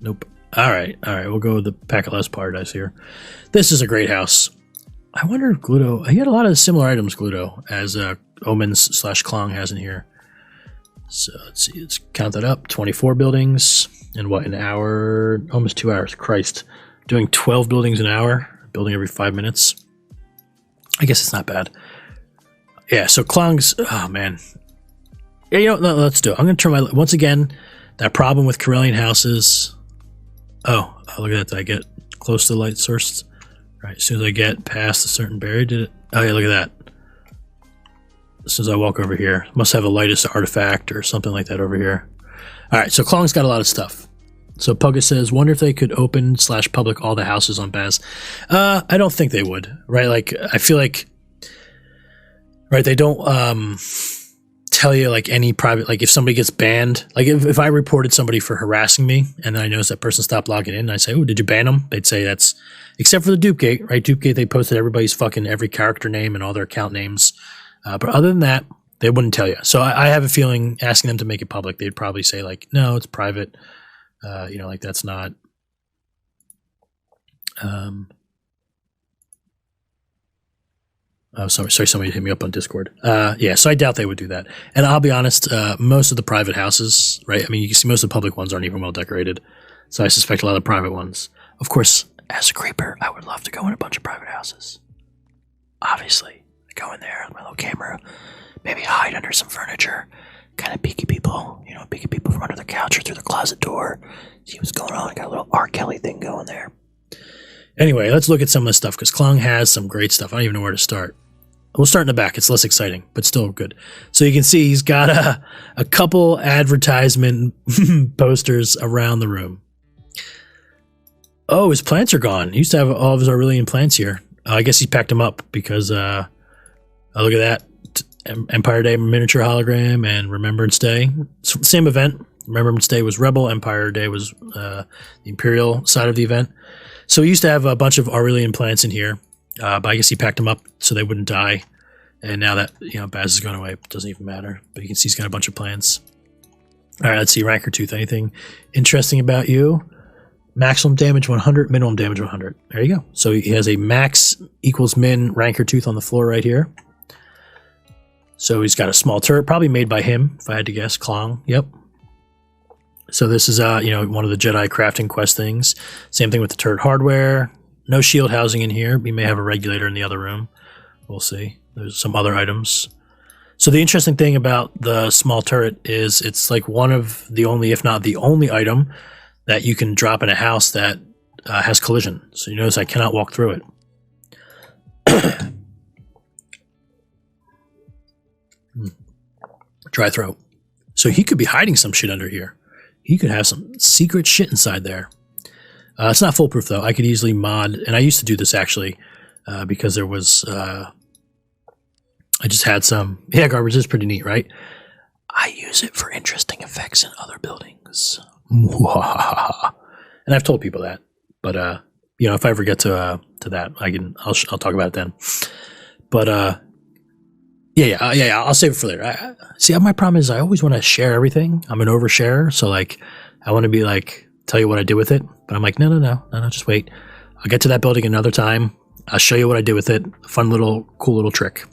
Nope. All right. We'll go with the Packet Less Paradise here. This is a great house. I wonder if Gluto... He had a lot of similar items, Gluto, as Omens/Klong has in here. So let's see. Let's count that up. 24 buildings in what, an hour? Almost 2 hours. Christ. Doing 12 buildings an hour. Building every 5 minutes. I guess it's not bad. Yeah, so Klong's... Oh, man. Yeah, you know, no, let's do it. I'm going to turn my... Once again, that problem with Corellian houses... Oh, look at that. Did I get close to the light source? Right, as soon as I get past a certain barrier, did it? Oh, yeah, look at that. As soon as I walk over here. Must have a lightest artifact or something like that over here. All right, so Klong's got a lot of stuff. So Pugga says, wonder if they could open/public all the houses on Baz. I don't think they would, right? Like, I feel like, right, they don't tell you, like, any private, like, if somebody gets banned, like, if I reported somebody for harassing me, and then I noticed that person stopped logging in, and I say, oh, did you ban them? They'd say that's, except for the Dupegate, right? Dupegate, they posted everybody's fucking every character name and all their account names. But other than that, they wouldn't tell you. So I have a feeling asking them to make it public, they'd probably say, like, no, it's private. You know, like, that's not. Oh, sorry, somebody hit me up on Discord. Yeah, so I doubt they would do that. And I'll be honest, most of the private houses, right? I mean, you can see most of the public ones aren't even well decorated. So I suspect a lot of private ones. Of course, as a creeper, I would love to go in a bunch of private houses. Obviously, I go in there with my little camera, maybe hide under some furniture, kind of peeky people, you know, peeky people from under the couch or through the closet door. See what's going on. I got a little R. Kelly thing going there. Anyway, let's look at some of this stuff, because Klong has some great stuff. I don't even know where to start. We'll start in the back. It's less exciting, but still good. So you can see he's got a couple advertisement posters around the room. Oh, his plants are gone. He used to have all of his Aurelian plants here. I guess he packed them up because, oh, look at that. Empire Day miniature hologram and Remembrance Day. Same event. Remembrance Day was Rebel. Empire Day was the Imperial side of the event. So he used to have a bunch of Aurelian plants in here, but I guess he packed them up so they wouldn't die. And now that, you know, Baz has gone away, it doesn't even matter. But you can see he's got a bunch of plants. All right, let's see. Ranker Tooth. Anything interesting about you? Maximum damage 100, minimum damage 100. There you go. So he has a max equals min Ranker Tooth on the floor right here. So he's got a small turret, probably made by him, if I had to guess. Klong. Yep. So this is, you know, one of the Jedi crafting quest things. Same thing with the turret hardware. No shield housing in here. We may have a regulator in the other room. We'll see. There's some other items. So the interesting thing about the small turret is it's like one of the only, if not the only item that you can drop in a house that has collision. So you notice I cannot walk through it. Dry throat. So he could be hiding some shit under here. He could have some secret shit inside there. It's not foolproof, though. I could easily mod, and I used to do this, actually, because there was, I just had some, yeah, garbage is pretty neat, right? I use it for interesting effects in other buildings. And I've told people that, but, you know, if I ever get to that, I'll talk about it then. But, yeah, I'll save it for later. See, my problem is I always want to share everything. I'm an oversharer, so, like, I want to be, like, tell you what I do with it. But I'm like, no, just wait. I'll get to that building another time. I'll show you what I did with it. Fun little, cool little trick.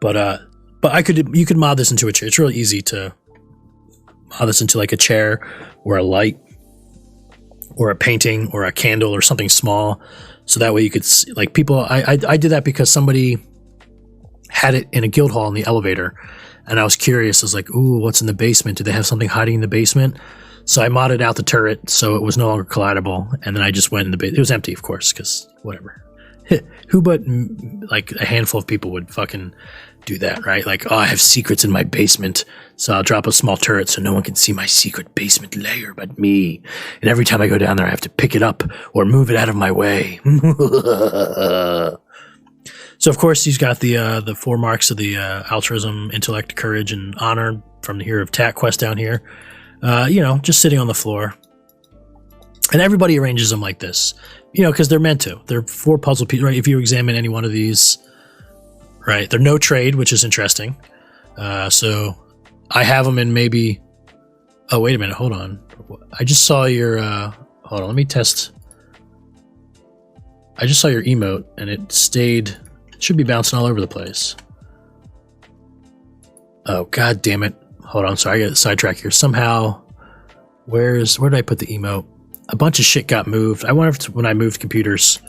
But you could mod this into a chair. It's really easy to mod this into, like, a chair or a light or a painting or a candle or something small. So that way you could see, like, people, I did that because somebody had it in a guild hall in the elevator, and I was curious. I was like, ooh, what's in the basement? Do they have something hiding in the basement? So I modded out the turret so it was no longer collidable, and then I just went in the basement. It was empty, of course, because whatever. Who but, like, a handful of people would fucking do that, right? Like, oh, I have secrets in my basement, so I'll drop a small turret so no one can see my secret basement lair but me. And every time I go down there, I have to pick it up or move it out of my way. So, of course, he's got the 4 marks of the altruism, intellect, courage, and honor from the Hero of Tat quest down here. You know, just sitting on the floor. And everybody arranges them like this, you know, because they're meant to. They're 4 puzzle pieces, right? If you examine any one of these, right, they're no trade, which is interesting. So I have them in maybe Oh, wait a minute. Hold on. I just saw your, hold on. Let me test. I just saw your emote and it should be bouncing all over the place. Oh, god damn it. Hold on. Sorry, I got sidetracked here. Somehow, where did I put the emote? A bunch of shit got moved. I wonder if it's when I moved computers.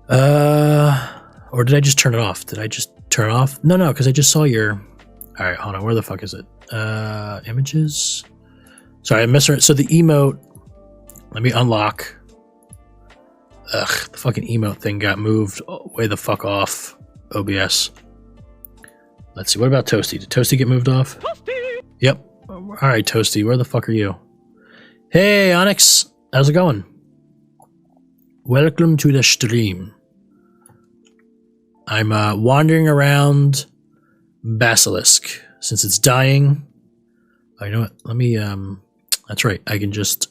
Or did I just turn it off? Did I just turn it off? No, because I just saw your... Alright, hold on. Where the fuck is it? Images? Sorry, I misread. So the emote... Let me unlock. Ugh, the fucking emote thing got moved way the fuck off OBS. Let's see. What about Toasty? Did Toasty get moved off? Toasty! Yep. Alright, Toasty. Where the fuck are you? Hey, Onyx. How's it going? Welcome to the stream. I'm wandering around Basilisk since it's dying. Oh, you know what? Let me, that's right. I can just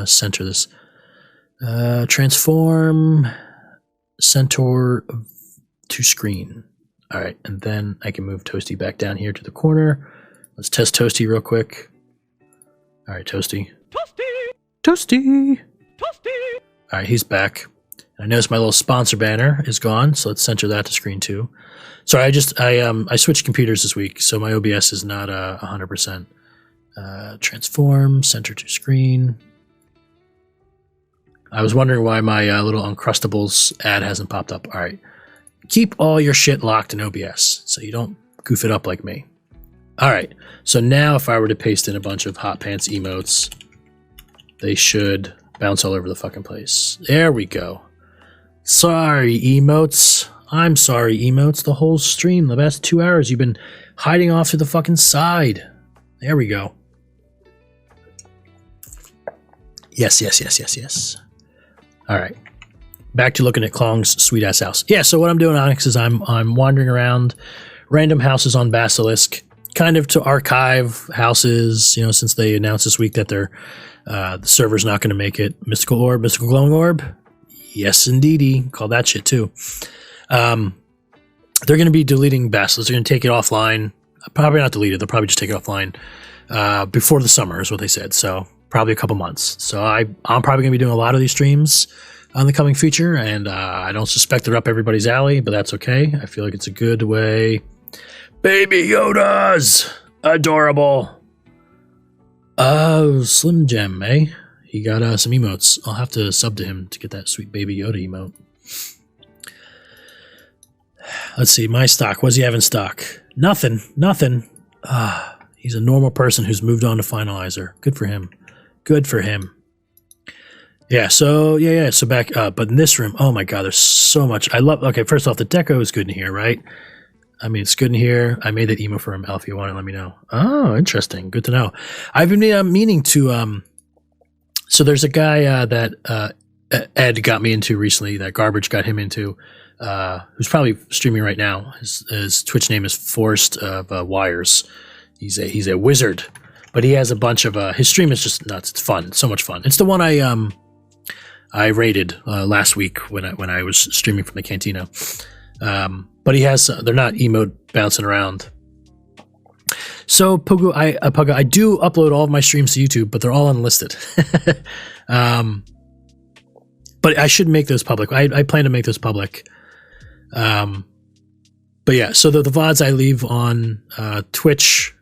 center this. Transform center to screen. All right, and then I can move Toasty back down here to the corner. Let's test Toasty real quick. All right, Toasty. Toasty! Toasty! Toasty! All right, he's back. I noticed my little sponsor banner is gone, so let's center that to screen too. Sorry, I switched computers this week, so my OBS is not 100%. Transform, center to screen. I was wondering why my little Uncrustables ad hasn't popped up. All right. Keep all your shit locked in OBS so you don't goof it up like me. All right. So now if I were to paste in a bunch of hot pants emotes, they should bounce all over the fucking place. There we go. Sorry, emotes. I'm sorry, emotes. The whole stream, the past 2 hours, you've been hiding off to the fucking side. There we go. Yes. All right. Back to looking at Klong's sweet ass house. Yeah, so what I'm doing, Onyx, is I'm wandering around random houses on Basilisk, kind of to archive houses, you know, since they announced this week that the server's not going to make it. Mystical Orb, Mystical Glowing Orb. Yes, indeedy. Call that shit too. They're going to be deleting Basilisk. They're going to take it offline. Probably not delete it. They'll probably just take it offline before the summer is what they said. So probably a couple months. So I'm probably going to be doing a lot of these streams on the coming feature, and I don't suspect they're up everybody's alley, but that's okay. I feel like it's a good way. Baby Yodas! Adorable! Oh, Slim Gem, eh? He got some emotes. I'll have to sub to him to get that sweet Baby Yoda emote. Let's see, my stock. What does he have in stock? Nothing. He's a normal person who's moved on to Finalizer. Good for him. Good for him. Yeah, so, so back up. But in this room, oh my god, there's so much. Okay, first off, the deco is good in here, right? I mean, it's good in here. I made that emo for him, Al, if you want to let me know. Oh, interesting. Good to know. I've been meaning to, so there's a guy that Ed got me into recently, that Garbage got him into, who's probably streaming right now. His Twitch name is Forest of Wires. He's a wizard, but he has a bunch of, his stream is just nuts. It's fun. It's so much fun. It's the one I rated last week when I was streaming from the Cantina. But he has, they're not emote bouncing around. So Puga, I do upload all of my streams to YouTube, but they're all unlisted. But I should make those public. I plan to make those public. But yeah, so the VODs I leave on Twitch,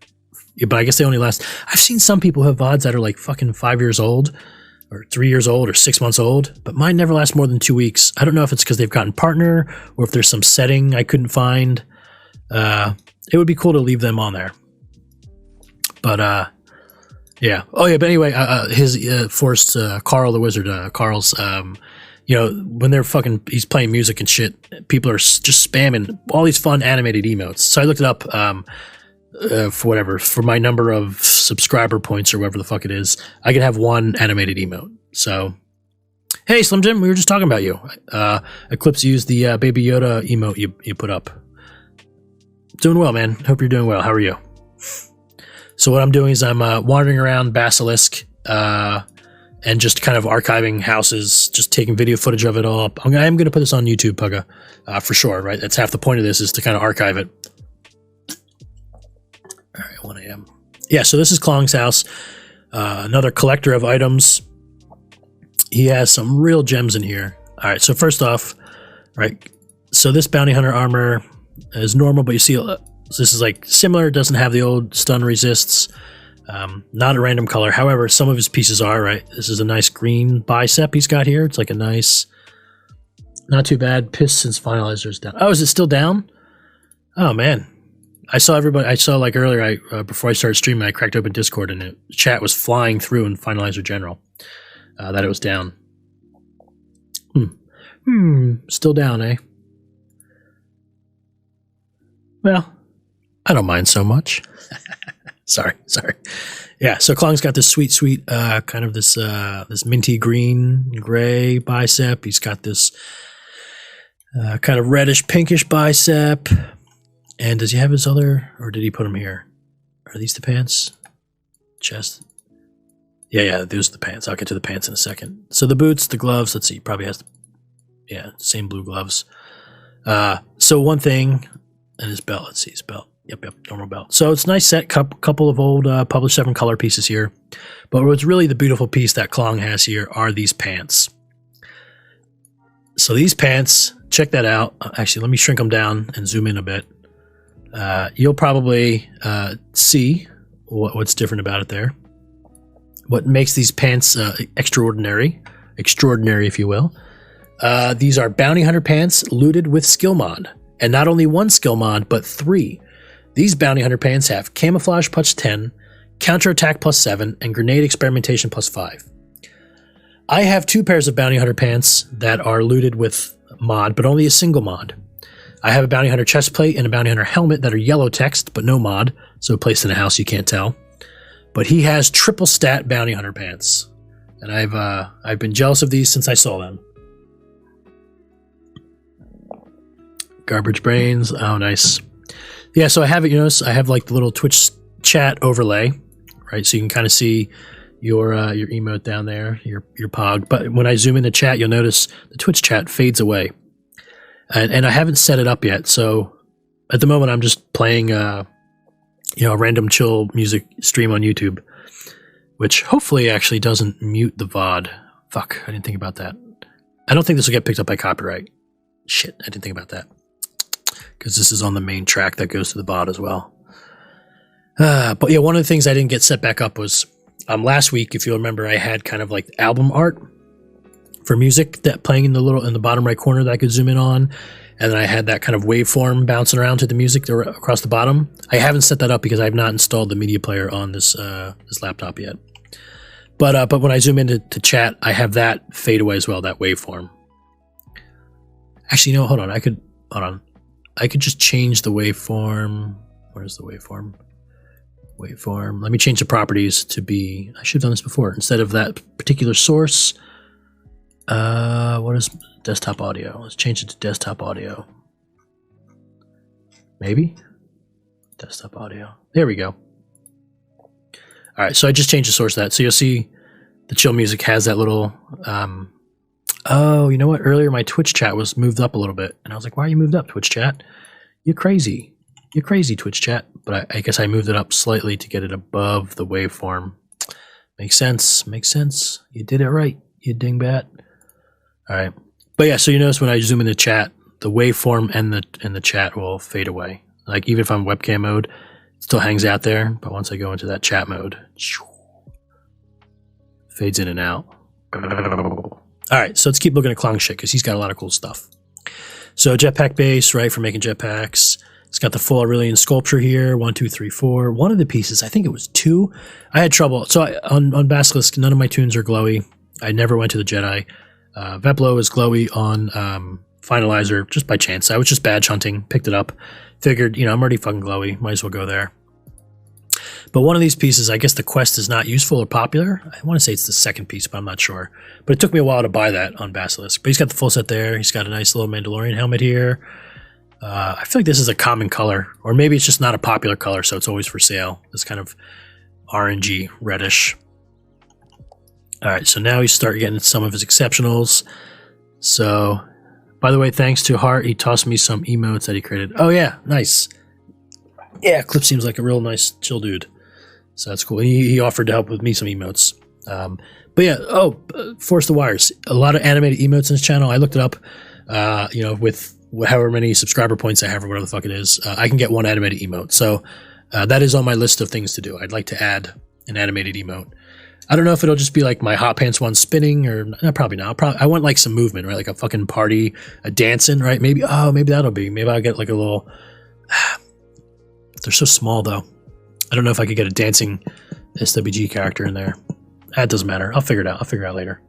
but I guess they only last. I've seen some people have VODs that are like fucking 5 years old, or 3 years old, or 6 months old, but mine never lasts more than 2 weeks. I don't know if it's because they've gotten partner, or if there's some setting I couldn't find. It would be cool to leave them on there. But yeah. Oh yeah. But anyway, his Forced Carl the Wizard. Carl's. You know, when he's playing music and shit, people are just spamming all these fun animated emotes. So I looked it up for my number of subscriber points or whatever the fuck it is. I can have one animated emote. So, hey, Slim Jim, we were just talking about you. Eclipse used the Baby Yoda emote you put up. Doing well, man. Hope you're doing well. How are you? So what I'm doing is I'm wandering around Basilisk and just kind of archiving houses, just taking video footage of it all up. I am going to put this on YouTube, Pugga, for sure, right? That's half the point of this, is to kind of archive it. All right, 1 a.m. yeah, so this is Klong's house. Another collector of items. He has some real gems in here. All right, so first off, right, so this bounty hunter armor is normal, but you see this is like similar. It doesn't have the old stun resists. Not a random color. However, some of his pieces are, right? This is a nice green bicep he's got here. It's like a nice, not too bad. Pistons finalizer's down. Oh, is it still down? Oh, man. I saw like earlier, before I started streaming, I cracked open Discord and the chat was flying through in Finalizer General that it was down. Still down, eh? Well, I don't mind so much. Sorry. Yeah, so Klong's got this sweet, kind of this minty green, gray bicep. He's got this kind of reddish, pinkish bicep. And does he have his other, or did he put them here? Are these the pants? Chest? Yeah, those are the pants. I'll get to the pants in a second. So the boots, the gloves, let's see, he probably has, same blue gloves. So one thing, and his belt, let's see, his belt. Yep, normal belt. So it's a nice set, couple of old published 7 color pieces here. But what's really the beautiful piece that Klong has here are these pants. So these pants, check that out. Actually, let me shrink them down and zoom in a bit. You'll probably see what's different about it there. What makes these pants extraordinary if you will. These are bounty hunter pants looted with skill mod. And not only one skill mod, but 3. These bounty hunter pants have camouflage plus 10, counterattack plus 7, and grenade experimentation plus 5. I have 2 pairs of bounty hunter pants that are looted with mod, but only a single mod. I have a bounty hunter chest plate and a bounty hunter helmet that are yellow text, but no mod, so placed in a house you can't tell. But he has triple stat bounty hunter pants, and I've been jealous of these since I saw them. Garbage brains, oh nice. Yeah, so I have it. You notice I have like the little Twitch chat overlay, right? So you can kind of see your emote down there, your pog. But when I zoom in the chat, you'll notice the Twitch chat fades away. And I haven't set it up yet, so at the moment I'm just playing a random chill music stream on YouTube, which hopefully actually doesn't mute the VOD. Fuck, I didn't think about that. I don't think this will get picked up by copyright. Shit, I didn't think about that. Because this is on the main track that goes to the VOD as well. But yeah, one of the things I didn't get set back up was last week, if you remember, I had kind of like album art for music that playing in the bottom right corner that I could zoom in on, and then I had that kind of waveform bouncing around to the music across the bottom. I haven't set that up because I have not installed the media player on this laptop yet. But when I zoom into chat, I have that fade away as well, that waveform. Actually, no, hold on. I could just change the waveform. Where's the waveform? Waveform. Let me change the properties to be. I should have done this before. Instead of that particular source. What is desktop audio? Let's change it to desktop audio. Maybe? Desktop audio. There we go. All right, so I just changed the source of that. So you'll see the chill music has that little... oh, you know what? Earlier my Twitch chat was moved up a little bit. And I was like, why are you moved up, Twitch chat? You're crazy. You're crazy, Twitch chat. But I guess I moved it up slightly to get it above the waveform. Makes sense. Makes sense. You did it right, you dingbat. All right. But yeah, so you notice when I zoom in the chat, the waveform and the chat will fade away. Like even if I'm webcam mode, it still hangs out there. But once I go into that chat mode, fades in and out. All right, so let's keep looking at Klong shit because he's got a lot of cool stuff. So jetpack base, right, for making jetpacks. It's got the full Aurelian sculpture here. 1, 2, 3, 4. One of the pieces, I think it was 2. I had trouble. So on Basilisk, none of my tunes are glowy. I never went to the Jedi. Veplo is glowy on Finalizer just by chance. I was just badge hunting, picked it up, figured, I'm already fucking glowy. Might as well go there. But one of these pieces, I guess the quest is not useful or popular. I want to say it's the second piece, but I'm not sure. But it took me a while to buy that on Basilisk. But he's got the full set there. He's got a nice little Mandalorian helmet here. I feel like this is a common color. Or maybe it's just not a popular color, so it's always for sale. This kind of orangey, reddish. All right, so now we start getting some of his exceptionals. So, by the way, thanks to Hart, he tossed me some emotes that he created. Oh, yeah, nice. Yeah, Clip seems like a real nice, chill dude. So that's cool. He offered to help with me some emotes. But yeah, Force the Wires. A lot of animated emotes in his channel. I looked it up, with however many subscriber points I have or whatever the fuck it is. I can get one animated emote. So that is on my list of things to do. I'd like to add an animated emote. I don't know if it'll just be like my hot pants one spinning or probably not. I want like some movement, right? Like a fucking party, a dancing, right? Maybe that'll be. Maybe I'll get like a little. They're so small though. I don't know if I could get a dancing SWG character in there. That doesn't matter. I'll figure it out. I'll figure it out later.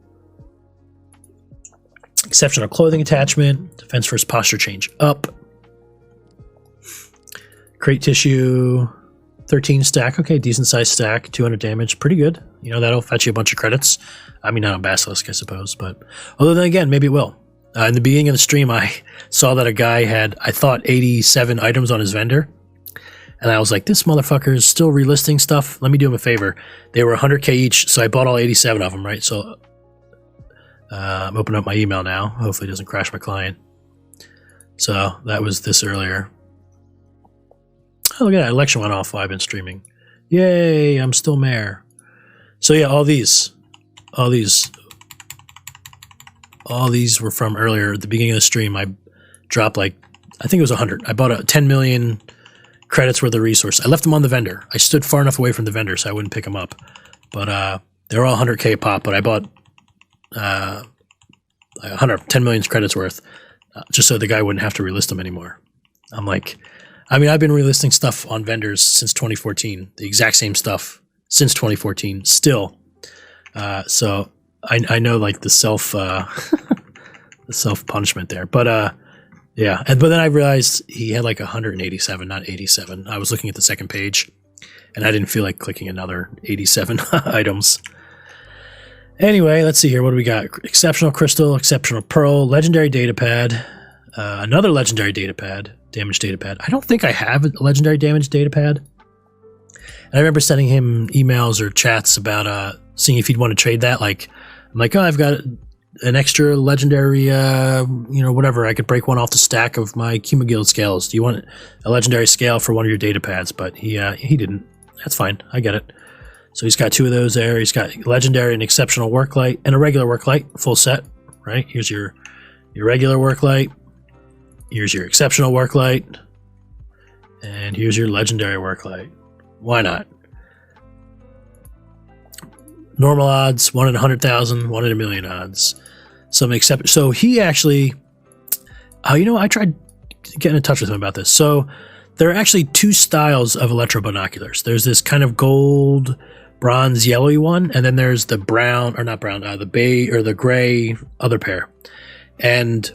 Exceptional clothing attachment. Defense first posture change up. Crate tissue. 13 stack. Okay, decent sized stack. 200 damage. Pretty good. That'll fetch you a bunch of credits. I mean, not on Basilisk, I suppose. But although then again, maybe it will. In the beginning of the stream, I saw that a guy had, I thought, 87 items on his vendor. And I was like, this motherfucker is still relisting stuff. Let me do him a favor. They were 100k each, so I bought all 87 of them, right? So I'm opening up my email now. Hopefully it doesn't crash my client. So that was this earlier. Oh, look at that. Election went off while I've been streaming. Yay, I'm still mayor. So yeah, all these were from earlier. At the beginning of the stream, I dropped I think it was 100. I bought 10 million credits worth of resource. I left them on the vendor. I stood far enough away from the vendor so I wouldn't pick them up. But they're all 100k pop, but I bought 10 million credits worth just so the guy wouldn't have to relist them anymore. I've been relisting stuff on vendors since 2014. The exact same stuff since 2014 still. So I know like the self punishment there. But yeah. But then I realized he had like 187, not 87. I was looking at the second page and I didn't feel like clicking another 87 items. Anyway, let's see here. What do we got? Exceptional crystal, exceptional pearl, legendary data pad, another legendary data pad, damage data pad. I don't think I have a legendary damage data pad. And I remember sending him emails or chats about seeing if he'd want to trade that. I'm like, I've got an extra legendary, whatever. I could break one off the stack of my Kuma Guild scales. Do you want a legendary scale for one of your data pads? But he didn't. That's fine. I get it. So he's got two of those there. He's got legendary and exceptional work light and a regular work light, full set, right? Here's your regular work light. Here's your exceptional work light. And here's your legendary work light. Why not? Normal odds, 1 in 100,000, 1 in a million odds. So he actually, I tried getting in touch with him about this. So there are actually two styles of electro binoculars. There's this kind of gold, bronze, yellowy one, and then there's the brown, or not brown, the bay or the gray other pair. And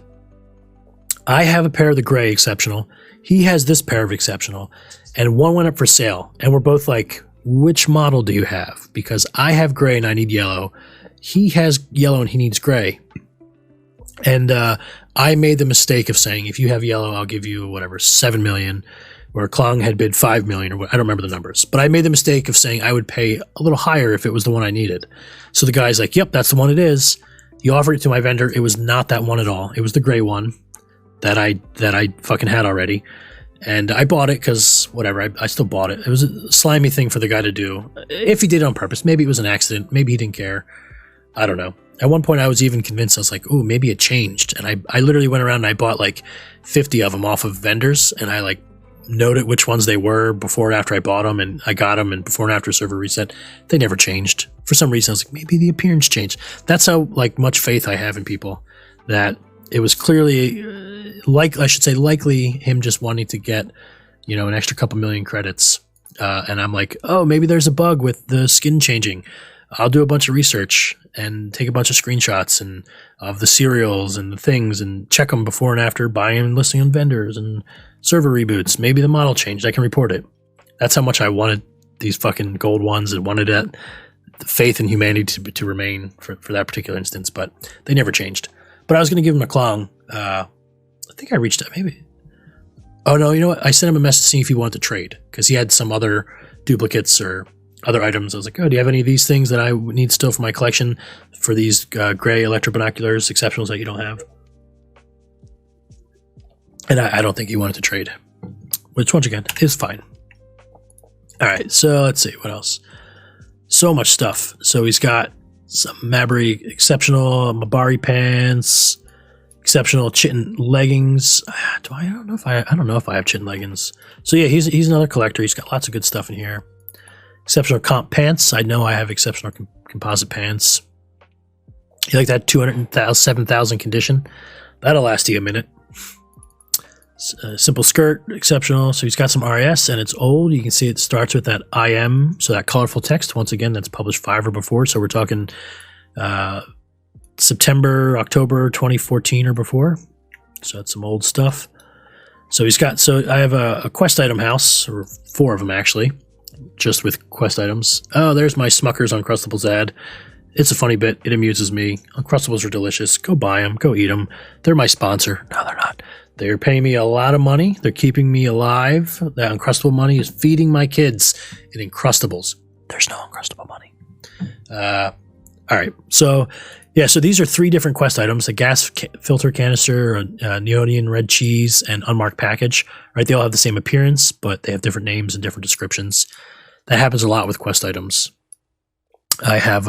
I have a pair of the gray exceptional. He has this pair of exceptional, and one went up for sale. And we're both like, which model do you have? Because I have gray and I need yellow. He has yellow and he needs gray. And I made the mistake of saying, if you have yellow, I'll give you whatever, 7 million, where Klong had bid 5 million, or what, I don't remember the numbers. But I made the mistake of saying I would pay a little higher if it was the one I needed. So the guy's like, yep, that's the one it is. He offered it to my vendor. It was not that one at all. It was the gray one that I fucking had already. And I bought it because whatever, I still bought it. It was a slimy thing for the guy to do. If he did it on purpose, maybe it was an accident. Maybe he didn't care. I don't know. At one point I was even convinced. I was like, ooh, maybe it changed. And I literally went around and I bought like 50 of them off of vendors. And I like noted which ones they were before and after I bought them. And I got them, and before and after server reset, they never changed. For some reason I was like, maybe the appearance changed. That's how like much faith I have in people, that it was clearly likely him just wanting to get, an extra couple million credits. And I'm like, oh, maybe there's a bug with the skin changing. I'll do a bunch of research and take a bunch of screenshots and of the serials and the things and check them before and after buying and listing on vendors and server reboots. Maybe the model changed. I can report it. That's how much I wanted these fucking gold ones and wanted that faith in humanity to remain for that particular instance. But they never changed. But I was going to give him a Klong. I think I reached out, maybe. Oh, no, you know what? I sent him a message seeing if he wanted to trade, because he had some other duplicates or other items. I was like, oh, do you have any of these things that I need still for my collection for these gray electro binoculars, exceptionals that you don't have? And I don't think he wanted to trade, which once again is fine. All right, so let's see what else. So much stuff. So he's got some Mabry exceptional Mabari pants, exceptional Chitin leggings. I don't know if I have Chitin leggings. So yeah, he's another collector. He's got lots of good stuff in here. Exceptional comp pants. I know I have exceptional composite pants. You like that 207,000 condition? That'll last you a minute. Simple skirt, exceptional. So he's got some RAS and it's old. You can see it starts with that IM, so that colorful text. Once again, that's published 5 or before. So we're talking September, October 2014 or before. So that's some old stuff. So I have a quest item house, or 4 of them actually, just with quest items. Oh, there's my Smucker's Uncrustables ad. It's a funny bit. It amuses me. Uncrustables are delicious. Go buy them. Go eat them. They're my sponsor. No, they're not. They're paying me a lot of money. They're keeping me alive. That Uncrustable money is feeding my kids in Uncrustables. There's no Uncrustable money. All right. So, yeah, so these are 3 different quest items: a gas filter canister, a neonian red cheese, and unmarked package. Right? They all have the same appearance, but they have different names and different descriptions. That happens a lot with quest items. I have,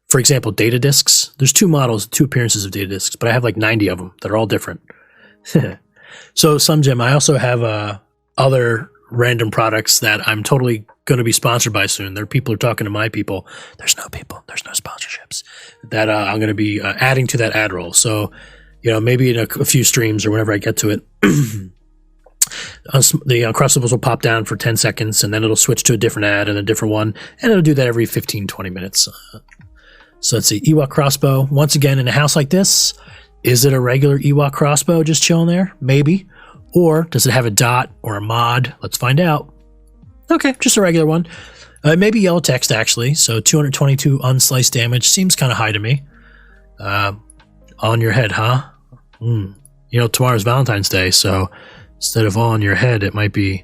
for example, data discs. There's 2 models, 2 appearances of data discs, but I have like 90 of them that are all different. So Jim, I also have other random products that I'm totally going to be sponsored by soon. There are people who are talking to my people. There's no sponsorships that I'm going to be adding to that ad roll. So, maybe in a few streams or whenever I get to it, the Uncrustables will pop down for 10 seconds and then it'll switch to a different ad and a different one. And it'll do that every 15, 20 minutes. So let's see. Ewok crossbow. Once again, in a house like this, is it a regular Ewok crossbow just chilling there? Maybe. Or does it have a dot or a mod? Let's find out. Okay, just a regular one. Maybe yellow text, actually. So 222 unsliced damage. Seems kind of high to me. On your head, huh? Tomorrow's Valentine's Day, so instead of on your head, it might be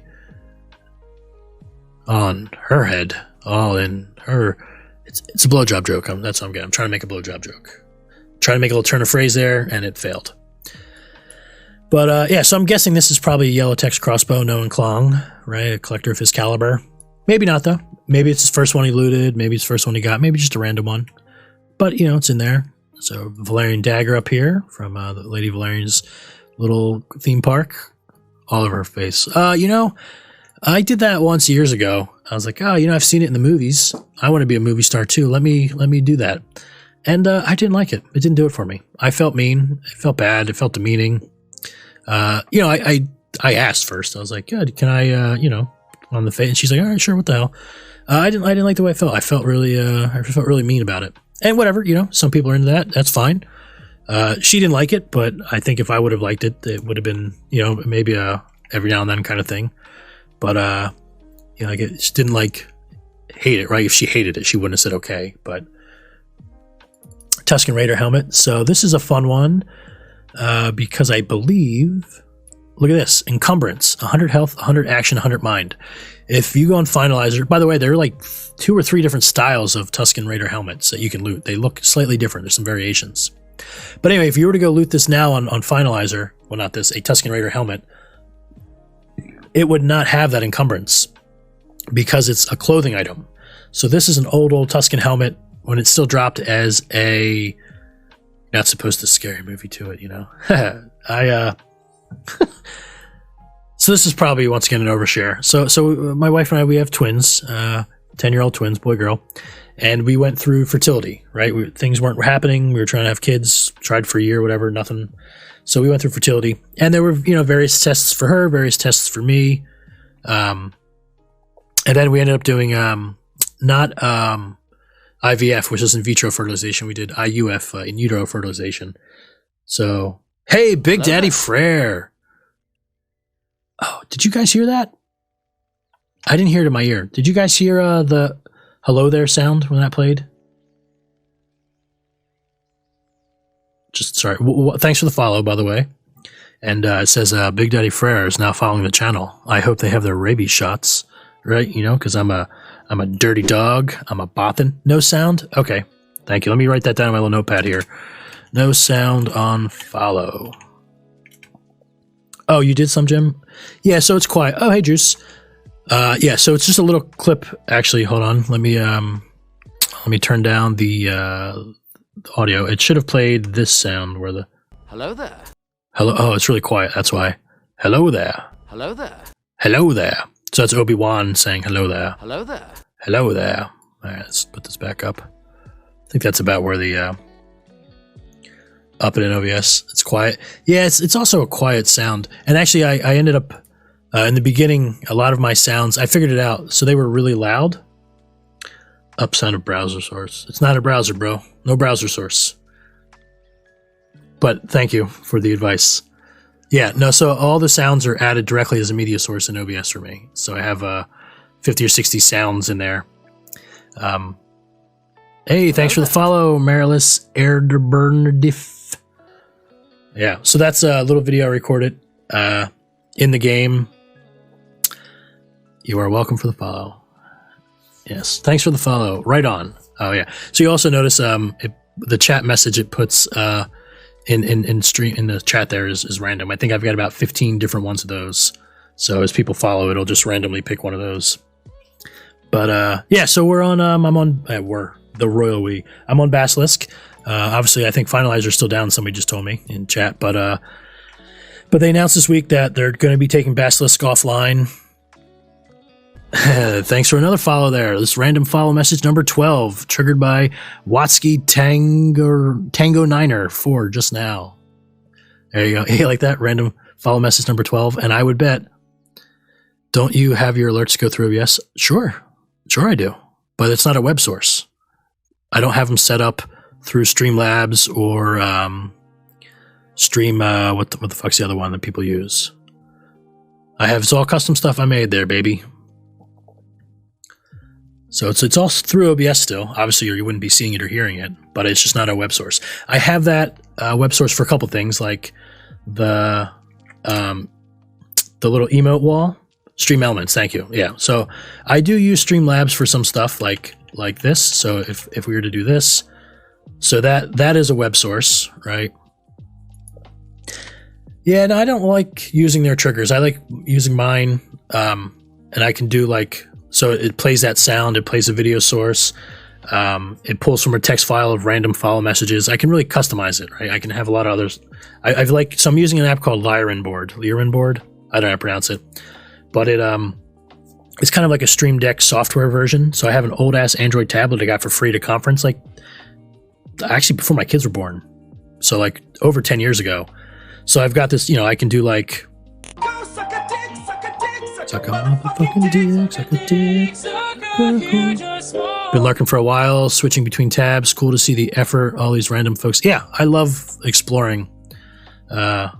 on her head. All in her. It's a blowjob joke. That's what I'm getting. I'm trying to make a blowjob joke. Trying to make a little turn of phrase there, and it failed. But yeah, so I'm guessing this is probably a yellow text crossbow, known Klong, right? A collector of his caliber. Maybe not, though. Maybe it's his first one he looted. Maybe it's the first one he got. Maybe just a random one. But, it's in there. So Valerian dagger up here from the Lady Valerian's little theme park. All over her face. I did that once years ago. I was like, I've seen it in the movies. I want to be a movie star, too. Let me do that. And I didn't like it. It didn't do it for me. I felt mean. It felt bad. It felt demeaning. I asked first. I was like, "Yeah, can I, on the face?" And she's like, "All right, sure. What the hell?" I didn't like the way I felt. I felt really mean about it. And whatever, some people are into that. That's fine. She didn't like it, but I think if I would have liked it, it would have been, maybe a every now and then kind of thing. But I just didn't hate it. Right? If she hated it, she wouldn't have said okay. But Tusken Raider helmet. So this is a fun one because I believe, look at this, encumbrance, 100 health, 100 action, 100 mind. If you go on Finalizer, by the way, there are like 2 or 3 different styles of Tusken Raider helmets that you can loot. They look slightly different. There's some variations. But anyway, if you were to go loot this now on Finalizer, well, not this, a Tusken Raider helmet, it would not have that encumbrance because it's a clothing item. So this is an old Tusken helmet when it's still dropped as a, not supposed to scary movie to it, So this is probably once again an overshare. So my wife and I, we have twins, 10-year-old twins, boy, girl, and we went through fertility, right? Things weren't happening. We were trying to have kids, tried for a year, whatever, nothing. So we went through fertility, and there were, various tests for her, various tests for me. And then we ended up doing, not, IVF, which is in vitro fertilization. We did IUF, in utero fertilization. So, hey, Big Daddy Frere. Oh, did you guys hear that? I didn't hear it in my ear. Did you guys hear the hello there sound when that played? Just sorry. Thanks for the follow, by the way. And it says Big Daddy Frere is now following the channel. I hope they have their rabies shots, right? Because I'm a dirty dog. I'm a bothin. No sound? Okay. Thank you. Let me write that down on my little notepad here. No sound on follow. Oh, you did some, Jim? Yeah, so it's quiet. Oh, hey, Juice. Yeah, so it's just a little clip. Actually, hold on. Let me turn down the audio. It should have played this sound where the hello there. Hello. Oh, it's really quiet. That's why. Hello there. Hello there. Hello there. So that's Obi-Wan saying hello there. Hello there. Hello there. All right, let's put this back up. I think that's about where the up it in OBS. It's quiet. Yeah, it's also a quiet sound. And actually, I ended up in the beginning, a lot of my sounds, I figured it out. So they were really loud. Up sound of browser source. It's not a browser, bro. No browser source. But thank you for the advice. Yeah, no, so all the sounds are added directly as a media source in OBS for me. So I have 50 or 60 sounds in there. Hey, thanks for the follow, Marilis Erdberndiff. Yeah, so that's a little video I recorded in the game. You are welcome for the follow. Yes, thanks for the follow. Right on. Oh, yeah. So you also notice the chat message it puts in the chat there is random. I think I've got about 15 different ones of those. So as people follow, it'll just randomly pick one of those. But yeah, so we're on. We're the royal we. I'm on Basilisk. Obviously, I think Finalizer's still down. Somebody just told me in chat. But they announced this week that they're going to be taking Basilisk offline. Thanks for another follow there. This random follow message number 12, triggered by Watsky Tango Niner 4 just now. There you go. Hey, like that? Random follow message number 12. And I would bet, don't you have your alerts go through? Yes. Sure I do. But it's not a web source. I don't have them set up through Streamlabs or Stream, what the fuck's the other one that people use? It's all custom stuff I made there, baby. So it's all through OBS still. Obviously, you wouldn't be seeing it or hearing it, but it's just not a web source. I have that web source for a couple things, like the little emote wall, Stream Elements. Thank you. Yeah. So I do use Streamlabs for some stuff like this. So if we were to do this, so that is a web source, right? Yeah. No, I don't like using their triggers. I like using mine, and I can do like. So it plays that sound, it plays a video source, it pulls from a text file of random follow messages. I can really customize it, right? I can have a lot of others. So I'm using an app called Lyran Board. I don't know how to pronounce it. But it's kind of like a Stream Deck software version. So I have an old ass Android tablet I got for free at a conference, like actually before my kids were born. So like over 10 years ago. So I've got this, I can do like suck a motherfucking dick, suck a dick. Been lurking for a while, switching between tabs. Cool to see the effort, all these random folks. Yeah, I love exploring. And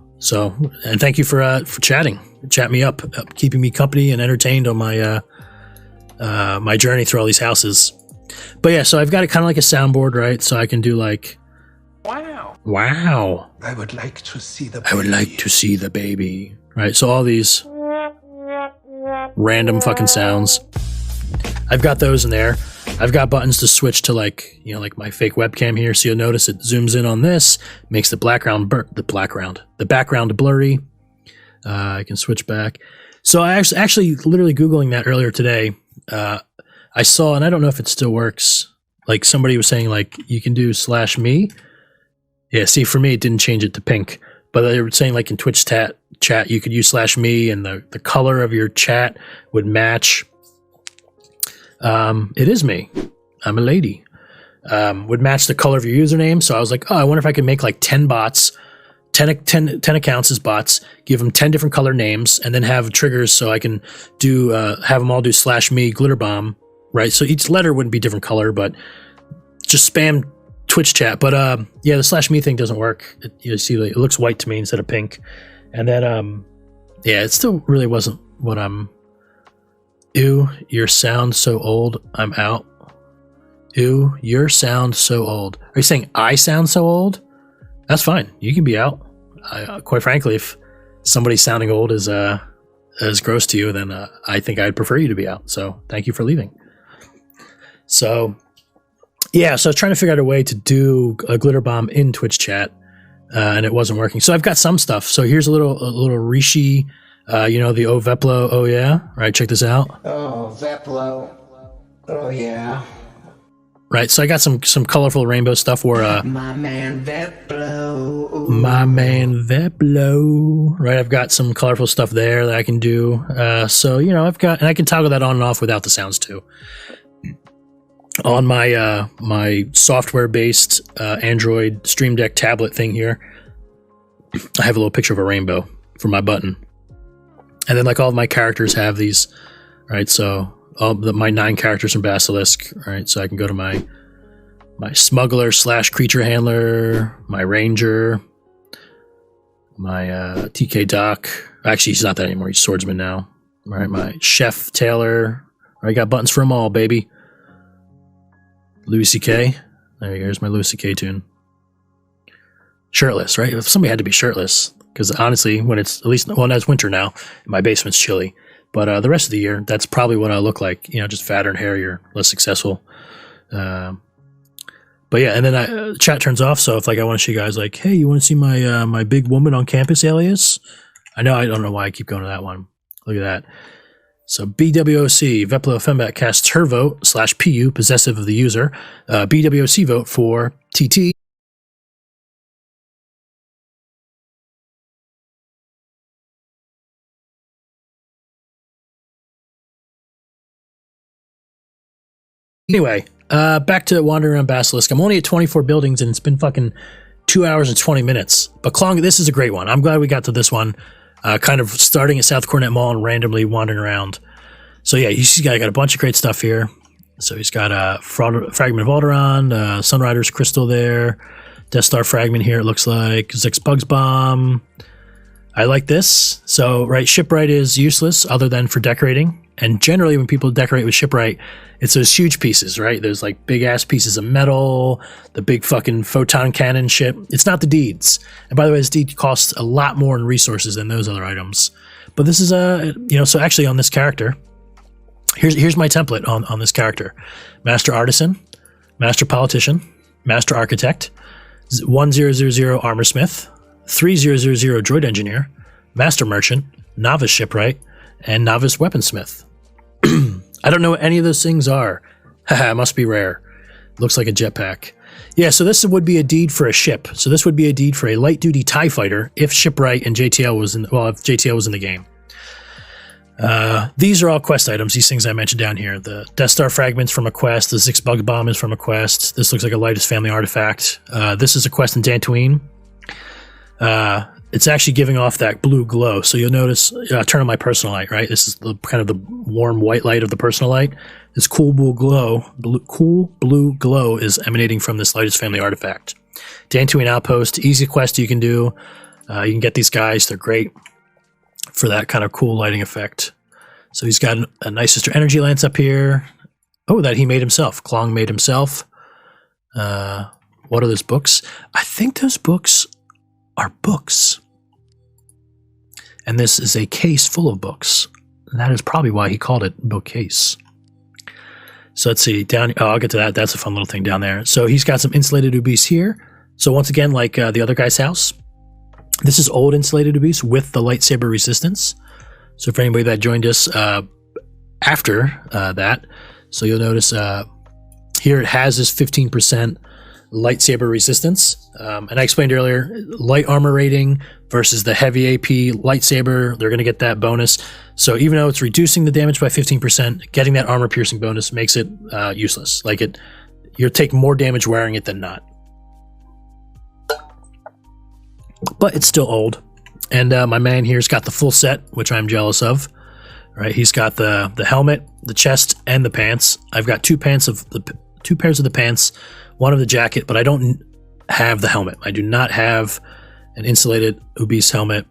thank you for chatting. Chat me up, keeping me company and entertained on my my journey through all these houses. But yeah, so I've got it kind of like a soundboard, right? So I can do like, wow. I would like to see the baby. Right, so all these random fucking sounds. I've got those in there. I've got buttons to switch to like my fake webcam here. So you'll notice it zooms in on this, makes the background blurry. I can switch back. So I actually literally Googling that earlier today. I saw, and I don't know if it still works. Like somebody was saying like you can do /me. Yeah, see for me, it didn't change it to pink, but they were saying like in Twitch chat, you could use /me and the color of your chat would match. It is me. I'm a lady. Would match the color of your username. So I was like, I wonder if I could make like 10 bots, 10 accounts as bots, give them 10 different color names, and then have triggers so I can do have them all do /me glitter bomb, right? So each letter wouldn't be different color, but just spam Twitch chat. But yeah, the /me thing doesn't work. You see, it looks white to me instead of pink. And then, yeah, it still really wasn't what I'm. Ew, your sound so old. I'm out. Ew, your sound so old. Are you saying I sound so old? That's fine. You can be out. Quite frankly, if somebody sounding old is gross to you, then I think I'd prefer you to be out. So thank you for leaving. So yeah, so I was trying to figure out a way to do a glitter bomb in Twitch chat. And it wasn't working. So I've got some stuff. So here's a little Rishi You know, the Veplo, oh yeah? Right, check this out. Oh, Veplo. Oh, yeah. Right, so I got some colorful rainbow stuff where my man Veplo. Ooh. My man Veplo. Right, I've got some colorful stuff there that I can do. So, you know, and I can toggle that on and off without the sounds too. On my my software-based Android Stream Deck tablet thing here, I have a little picture of a rainbow for my button. And then like all of my characters have these, right? So my 9 characters from Basilisk, right? So I can go to my smuggler / creature handler, my ranger, my TK Doc. Actually, he's not that anymore. He's swordsman now. Right, my chef Taylor. I got buttons for them all, baby. Louis C.K. There you go. Here's my Louis C.K. tune. Shirtless, right? If somebody had to be shirtless, because honestly, when it's now it's winter now, my basement's chilly. But the rest of the year, that's probably what I look like. You know, just fatter and hairier, less successful. But yeah, and then chat turns off. So if like I want to show you guys, like, hey, you want to see my my big woman on campus alias? I don't know why I keep going to that one. Look at that. So BWOC, Veplo Fembat casts her vote / PU, possessive of the user. BWOC vote for TT. Anyway, back to wandering around Basilisk. I'm only at 24 buildings and it's been fucking 2 hours and 20 minutes. But Klong, this is a great one. I'm glad we got to this one. Kind of starting at South Cornet Mall and randomly wandering around. So yeah, he's got a bunch of great stuff here. So he's got a Fragment of Alderaan, Sunrider's Crystal there, Death Star Fragment here, it looks like, Zix Bugs Bomb. I like this. So, right, Shipwright is useless other than for decorating. And generally when people decorate with Shipwright, it's those huge pieces, right? There's like big ass pieces of metal, the big fucking photon cannon shit. It's not the deeds. And by the way, this deed costs a lot more in resources than those other items. But this is so actually on this character, here's my template on this character. Master Artisan, Master Politician, Master Architect, 1000 Armor Smith, 3000 Droid Engineer, Master Merchant, Novice Shipwright, and Novice Weaponsmith. I don't know what any of those things are. Haha, must be rare. Looks like a jetpack. Yeah, so this would be a deed for a ship. So this would be a deed for a light-duty TIE fighter if Shipwright and JTL was if JTL was in the game. These are all quest items, these things I mentioned down here. The Death Star Fragments from a quest, the Zix Bug Bomb is from a quest. This looks like a Lightest Family artifact. This is a quest in Dantooine. It's actually giving off that blue glow. So you'll notice, turn on my personal light, right? This is the kind of the warm white light of the personal light. This cool blue glow is emanating from this Lightest Family artifact. Dantooine Outpost, easy quest you can do. You can get these guys, they're great for that kind of cool lighting effect. So he's got a nice Sister Energy Lance up here. Oh, that he made himself. Klong made himself. What are those books? I think those books are books. And this is a case full of books. And that is probably why he called it bookcase. So let's see. I'll get to that. That's a fun little thing down there. So he's got some insulated Ubis here. So once again, like the other guy's house, this is old insulated Ubis with the lightsaber resistance. So for anybody that joined us after that, so you'll notice here it has this 15% lightsaber resistance. And I explained earlier, light armor rating versus the heavy AP lightsaber, they're going to get that bonus. So even though it's reducing the damage by 15%, getting that armor piercing bonus makes it useless. Like you'll take more damage wearing it than not. But it's still old. And my man here's got the full set, which I'm jealous of. Right, he's got the helmet, the chest, and the pants. I've got two pairs of the pants, one of the jacket, but I don't have the helmet. I do not have an insulated Ubis helmet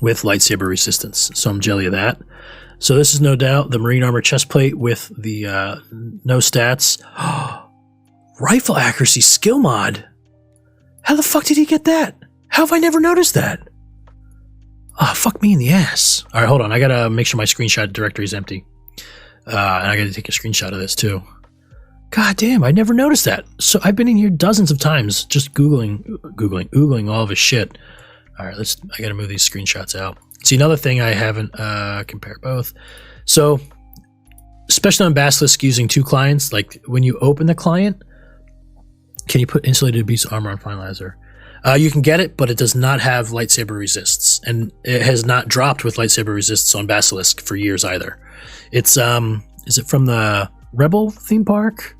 with lightsaber resistance, so I'm jelly of that. So this is no doubt the Marine Armor chest plate with the no stats. Rifle accuracy skill mod. How the fuck did he get that? How have I never noticed that? Oh, fuck me in the ass. All right, hold on. I gotta make sure my screenshot directory is empty. And I gotta take a screenshot of this too. God damn, I never noticed that. So I've been in here dozens of times just oogling all of his shit. All right, I gotta move these screenshots out. See, another thing I haven't compared both. So, especially on Basilisk using 2 clients, like when you open the client, can you put insulated beast armor on Finalizer? You can get it, but it does not have lightsaber resists, and it has not dropped with lightsaber resists on Basilisk for years either. It's is it from the Rebel theme park?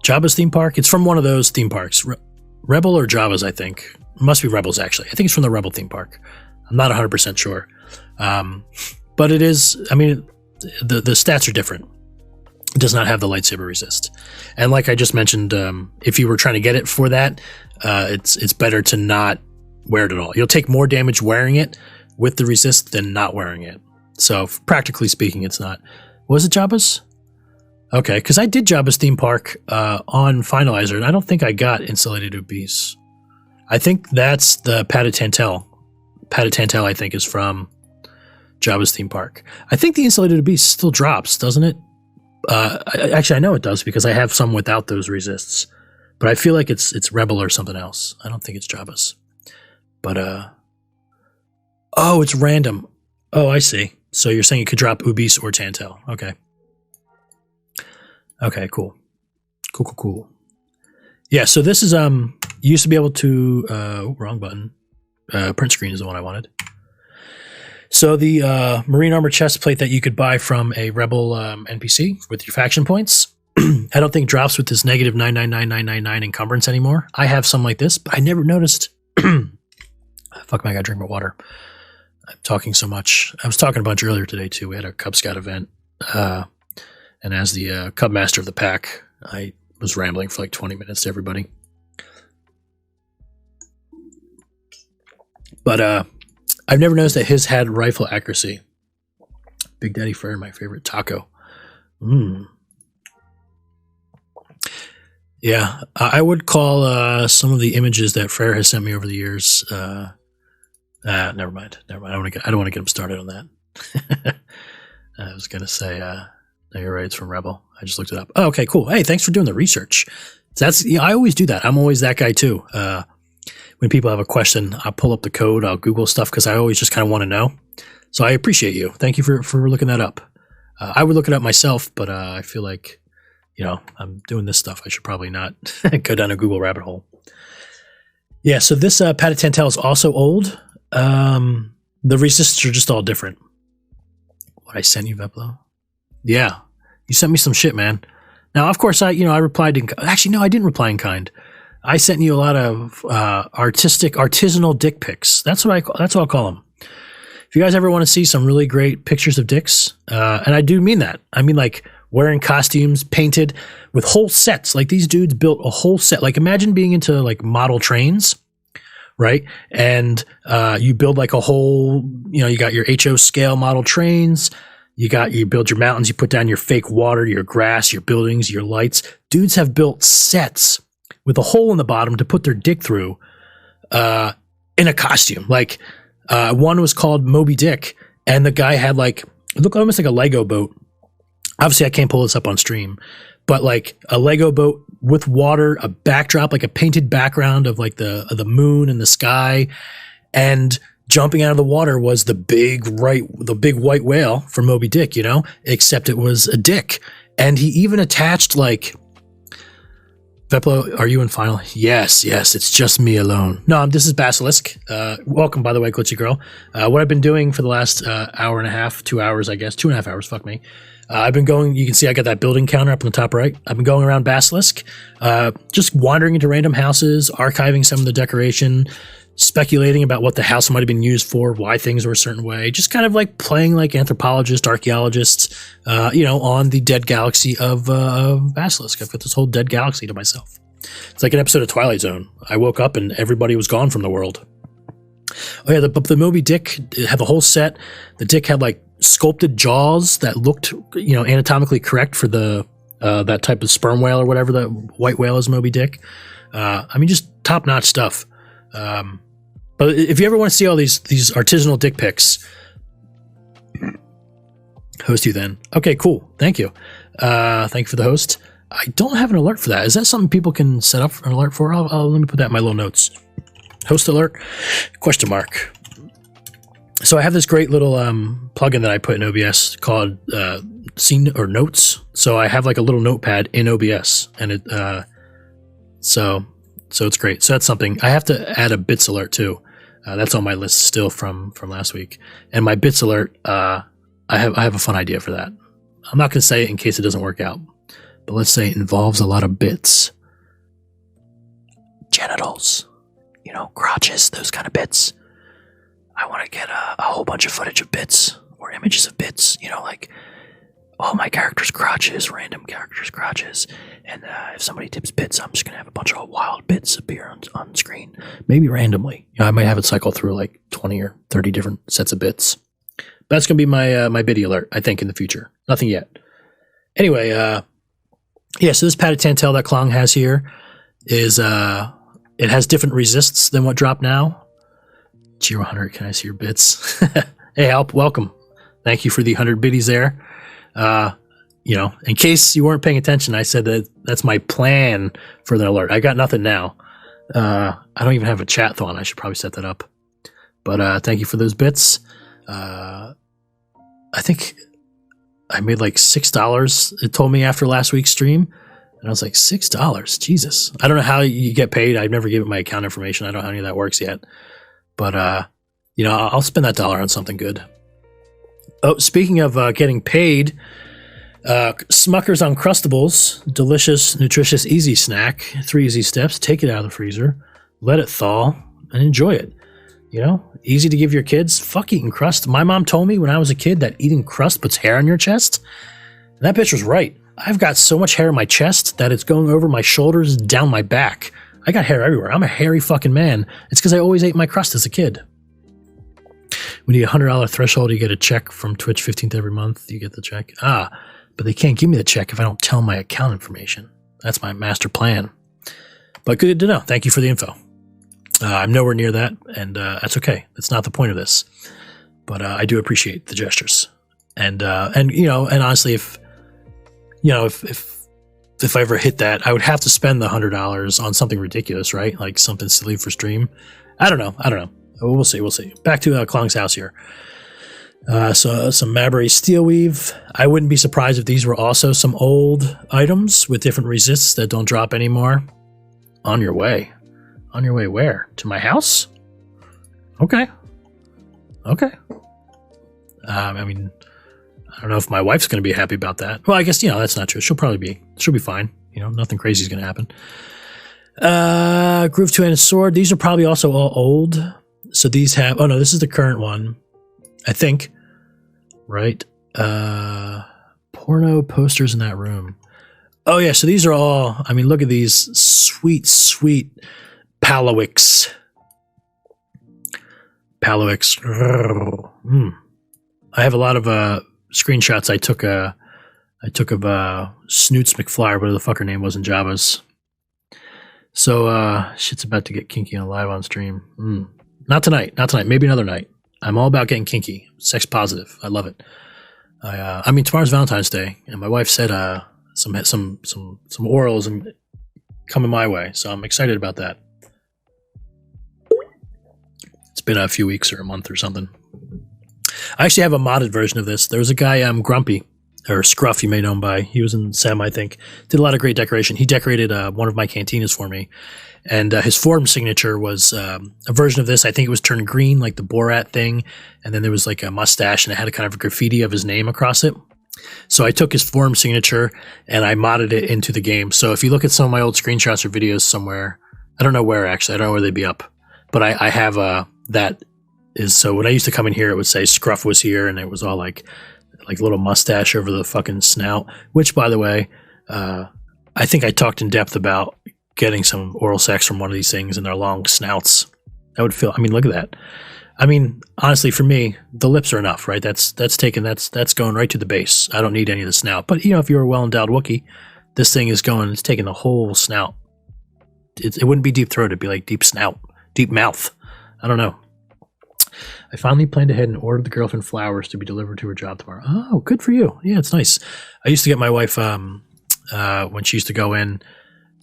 Jabba's theme park? It's from one of those theme parks. Rebel or Jabba's, I think. It must be Rebel's, actually. I think it's from the Rebel theme park. I'm not 100% sure. But it is, I mean, the stats are different. It does not have the lightsaber resist. And like I just mentioned, if you were trying to get it for that, it's better to not wear it at all. You'll take more damage wearing it with the resist than not wearing it. So practically speaking, it's not. Was it Jabba's? Okay, because I did Jabba's theme park on Finalizer, and I don't think I got Insulated Obese. I think that's the Padded Tantel. Padded Tantel, I think, is from Jabba's theme park. I think the Insulated Obese still drops, doesn't it? Actually, I know it does because I have some without those resists. But I feel like it's Rebel or something else. I don't think it's Jabba's. But, oh, it's random. Oh, I see. So you're saying it could drop Ubis or Tantel. Okay. Okay, cool. Cool. Yeah, so this is, you used to be able to, wrong button. Print screen is the one I wanted. So the Marine Armor chest plate that you could buy from a Rebel NPC with your faction points, I don't think drops with this negative 999999 encumbrance anymore. I have some like this, but I never noticed. Fuck, man, I gotta drink my water. I'm talking so much. I was talking a bunch earlier today, too. We had a Cub Scout event. And as the Cub Master of the pack, I was rambling for like 20 minutes to everybody. But I've never noticed that his had rifle accuracy. Big Daddy Frere, my favorite taco. Yeah, I would call some of the images that Frere has sent me over the years. Never mind. I don't want to get him started on that. I was gonna say, no, you're right. It's from Rebel. I just looked it up. Oh, okay, cool. Hey, thanks for doing the research. I always do that. I'm always that guy too. When people have a question, I'll pull up the code. I'll Google stuff because I always just kind of want to know. So I appreciate you. Thank you for looking that up. I would look it up myself, but I feel like, I'm doing this stuff. I should probably not go down a Google rabbit hole. Yeah, so this Padded Tantel is also old. The resists are just all different. What I sent you, Veplo? Yeah, you sent me some shit, man. Now, of course, I replied in. Actually, no, I didn't reply in kind. I sent you a lot of artisanal dick pics. That's what I'll call them. If you guys ever want to see some really great pictures of dicks, and I do mean that. I mean like wearing costumes, painted with whole sets. Like these dudes built a whole set. Like imagine being into like model trains, right? And you build like a whole. You got your HO scale model trains. You build your mountains. You put down your fake water, your grass, your buildings, your lights. Dudes have built sets with a hole in the bottom to put their dick through in a costume. Like one was called Moby Dick, and the guy had like, it looked almost like a Lego boat. Obviously, I can't pull this up on stream, but like a Lego boat with water, a backdrop, like a painted background of like the moon and the sky, and jumping out of the water was the big white whale from Moby Dick, except it was a dick. And he even attached like, Veplo, are you in final? Yes, it's just me alone. No, this is Basilisk. Welcome, by the way, Glitchy Girl. What I've been doing for the last hour and a half, 2 hours, I guess, 2.5 hours, fuck me. I've been going, you can see I got that building counter up in the top right. I've been going around Basilisk, just wandering into random houses, archiving some of the decoration, speculating about what the house might have been used for, why things were a certain way, just kind of like playing like anthropologists, archaeologists, on the dead galaxy of Basilisk. I've got this whole dead galaxy to myself. It's like an episode of Twilight Zone. I woke up and everybody was gone from the world. Oh yeah, the Moby Dick had the whole set. The dick had like sculpted jaws that looked, anatomically correct for the that type of sperm whale or whatever the white whale is, Moby Dick. Just top-notch stuff. But if you ever want to see all these artisanal dick pics, host you then. Okay, cool. Thank you. Thank you for the host. I don't have an alert for that. Is that something people can set up an alert for? Let me put that in my little notes. Host alert? ? So I have this great little plugin that I put in OBS called Scene or Notes. So I have like a little notepad in OBS, and it so it's great. So that's something. I have to add a bits alert too. That's on my list still from last week. And my bits alert, I have a fun idea for that. I'm not going to say it in case it doesn't work out, but let's say it involves a lot of bits, genitals, crotches, those kind of bits. I want to get a whole bunch of footage of bits or images of bits, like all my characters' crotches, random characters' crotches. And if somebody tips bits, I'm just going to have a bunch of wild bits appear on screen, maybe randomly. I might have it cycle through like 20 or 30 different sets of bits. But that's going to be my biddy alert, I think, in the future. Nothing yet. Anyway, so this padded tantel that Klong has here is, it has different resists than what dropped now. Giro 100, can I see your bits? Hey, Alp, welcome. Thank you for the 100 biddies there. In case you weren't paying attention, I said that's my plan for the alert. I got nothing now. I don't even have a chat thon. I should probably set that up. But thank you for those bits. I think I made like $6. It told me after last week's stream. And I was like, $6? Jesus. I don't know how you get paid. I've never given my account information. I don't know how any of that works yet. But, I'll spend that dollar on something good. Oh, speaking of getting paid, Smucker's Uncrustables, delicious, nutritious, easy snack. 3 easy steps. Take it out of the freezer, let it thaw, and enjoy it. Easy to give your kids. Fuck eating crust. My mom told me when I was a kid that eating crust puts hair on your chest. And that bitch was right. I've got so much hair on my chest that it's going over my shoulders, down my back. I got hair everywhere. I'm a hairy fucking man. It's because I always ate my crust as a kid. When you get a $100 threshold, you get a check from Twitch 15th every month. You get the check. But they can't give me the check if I don't tell my account information. That's my master plan. But good to know. Thank you for the info. I'm nowhere near that, and that's okay. That's not the point of this. But I do appreciate the gestures. And honestly, if I ever hit that, I would have to spend the $100 on something ridiculous, right? Like something silly for stream. I don't know. We'll see. Back to Klong's house here. So some Mabry steel weave. I wouldn't be surprised if these were also some old items with different resists that don't drop anymore. On your way where? To my house? Okay. I don't know if my wife's going to be happy about that. Well, I guess, that's not true. She'll be fine. Nothing crazy is going to happen. Groove 2-handed sword. These are probably also all old. So these have, oh no, this is the current one, I think. Right? Porno posters in that room. Oh yeah, so these are all, look at these sweet Palawix. I have a lot of screenshots I took of Snoots McFly, whatever the fuck her name was in Java's. So shit's about to get kinky on live on stream. Not tonight. Maybe another night. I'm all about getting kinky. Sex positive. I love it. Tomorrow's Valentine's Day, and my wife said some orals and coming my way, so I'm excited about that. It's been a few weeks or a month or something. I actually have a modded version of this. There was a guy, Grumpy, or Scruff, you may know him by. He was in Sam, I think. Did a lot of great decoration. He decorated one of my cantinas for me. And his form signature was a version of this. I think it was turned green, like the Borat thing. And then there was like a mustache, and it had a kind of a graffiti of his name across it. So I took his form signature, and I modded it into the game. So if you look at some of my old screenshots or videos somewhere, I don't know where, actually. I don't know where they'd be up. But I have that is, so when I used to come in here, it would say Scruff was here, and it was all like a little mustache over the fucking snout, which, by the way, I think I talked in depth about getting some oral sex from one of these things and their long snouts. That would feel, look at that. Honestly, for me, the lips are enough, right? That's going right to the base. I don't need any of the snout. But, if you're a well-endowed Wookiee, this thing is it's taking the whole snout. It wouldn't be deep throat. It'd be like deep snout, deep mouth. I don't know. I finally planned ahead and ordered the girlfriend flowers to be delivered to her job tomorrow. Oh, good for you. Yeah, it's nice. I used to get my wife, when she used to go in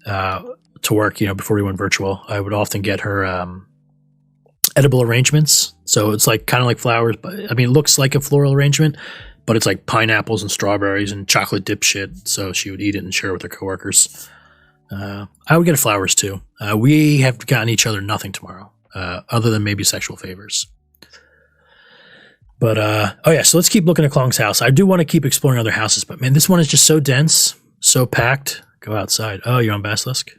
to work, before we went virtual, I would often get her edible arrangements. So it's like kind of like flowers, but I mean, it looks like a floral arrangement, but it's like pineapples and strawberries and chocolate dip shit. So she would eat it and share it with her coworkers. I would get flowers too. We have gotten each other nothing tomorrow, other than maybe sexual favors. But, oh yeah, so let's keep looking at Klong's house. I do want to keep exploring other houses, but man, this one is just so dense, so packed. Go outside. Oh, you're on Basilisk?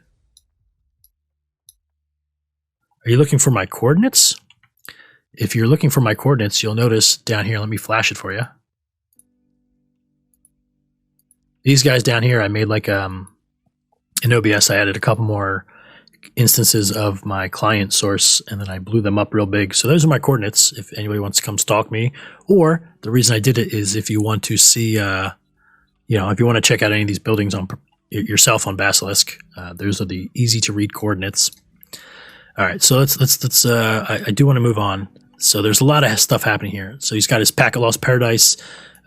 Are you looking for my coordinates? If you're looking for my coordinates, you'll notice down here, let me flash it for you. These guys down here, I made like, in OBS, I added a couple more instances of my client source, and then I blew them up real big. So those are my coordinates if anybody wants to come stalk me. Or the reason I did it is if you want to see, if you want to check out any of these buildings on yourself on Basilisk, those are the easy to read coordinates. All right, so let's I do want to move on. So there's a lot of stuff happening here. So he's got his Pack of Lost Paradise.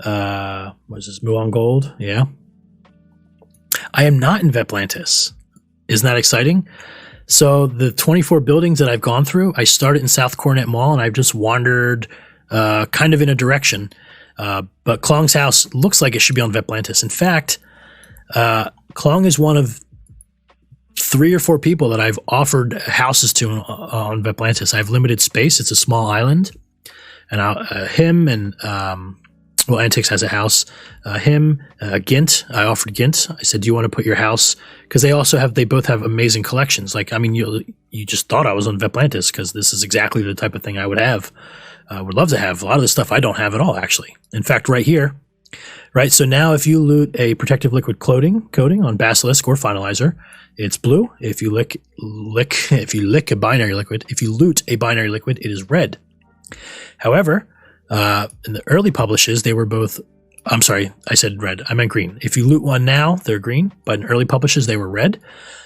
What is this? Muon Gold. Yeah. I am not in Veplantis. Isn't that exciting? So the 24 buildings that I've gone through, I started in South Coronet Mall, and I've just wandered kind of in a direction. But Klong's house looks like it should be on Veplantis. In fact, Klong is one of 3 or 4 people that I've offered houses to on Veplantis. I have limited space. It's a small island. And him and... Antics has a house. Gint, I offered Gint. I said, do you want to put your house? Because they both have amazing collections. Like, I mean, you just thought I was on Veplantis because this is exactly the type of thing I would have. Would love to have. A lot of the stuff I don't have at all, actually. In fact, right here, right? So now if you loot a protective liquid coating on Basilisk or Finalizer, it's blue. If you lick a binary liquid, if you loot a binary liquid, it is red. However, in the early publishes, they were both, I'm sorry, I said red. I meant green. If you loot one now, they're green, but in early publishes, they were red.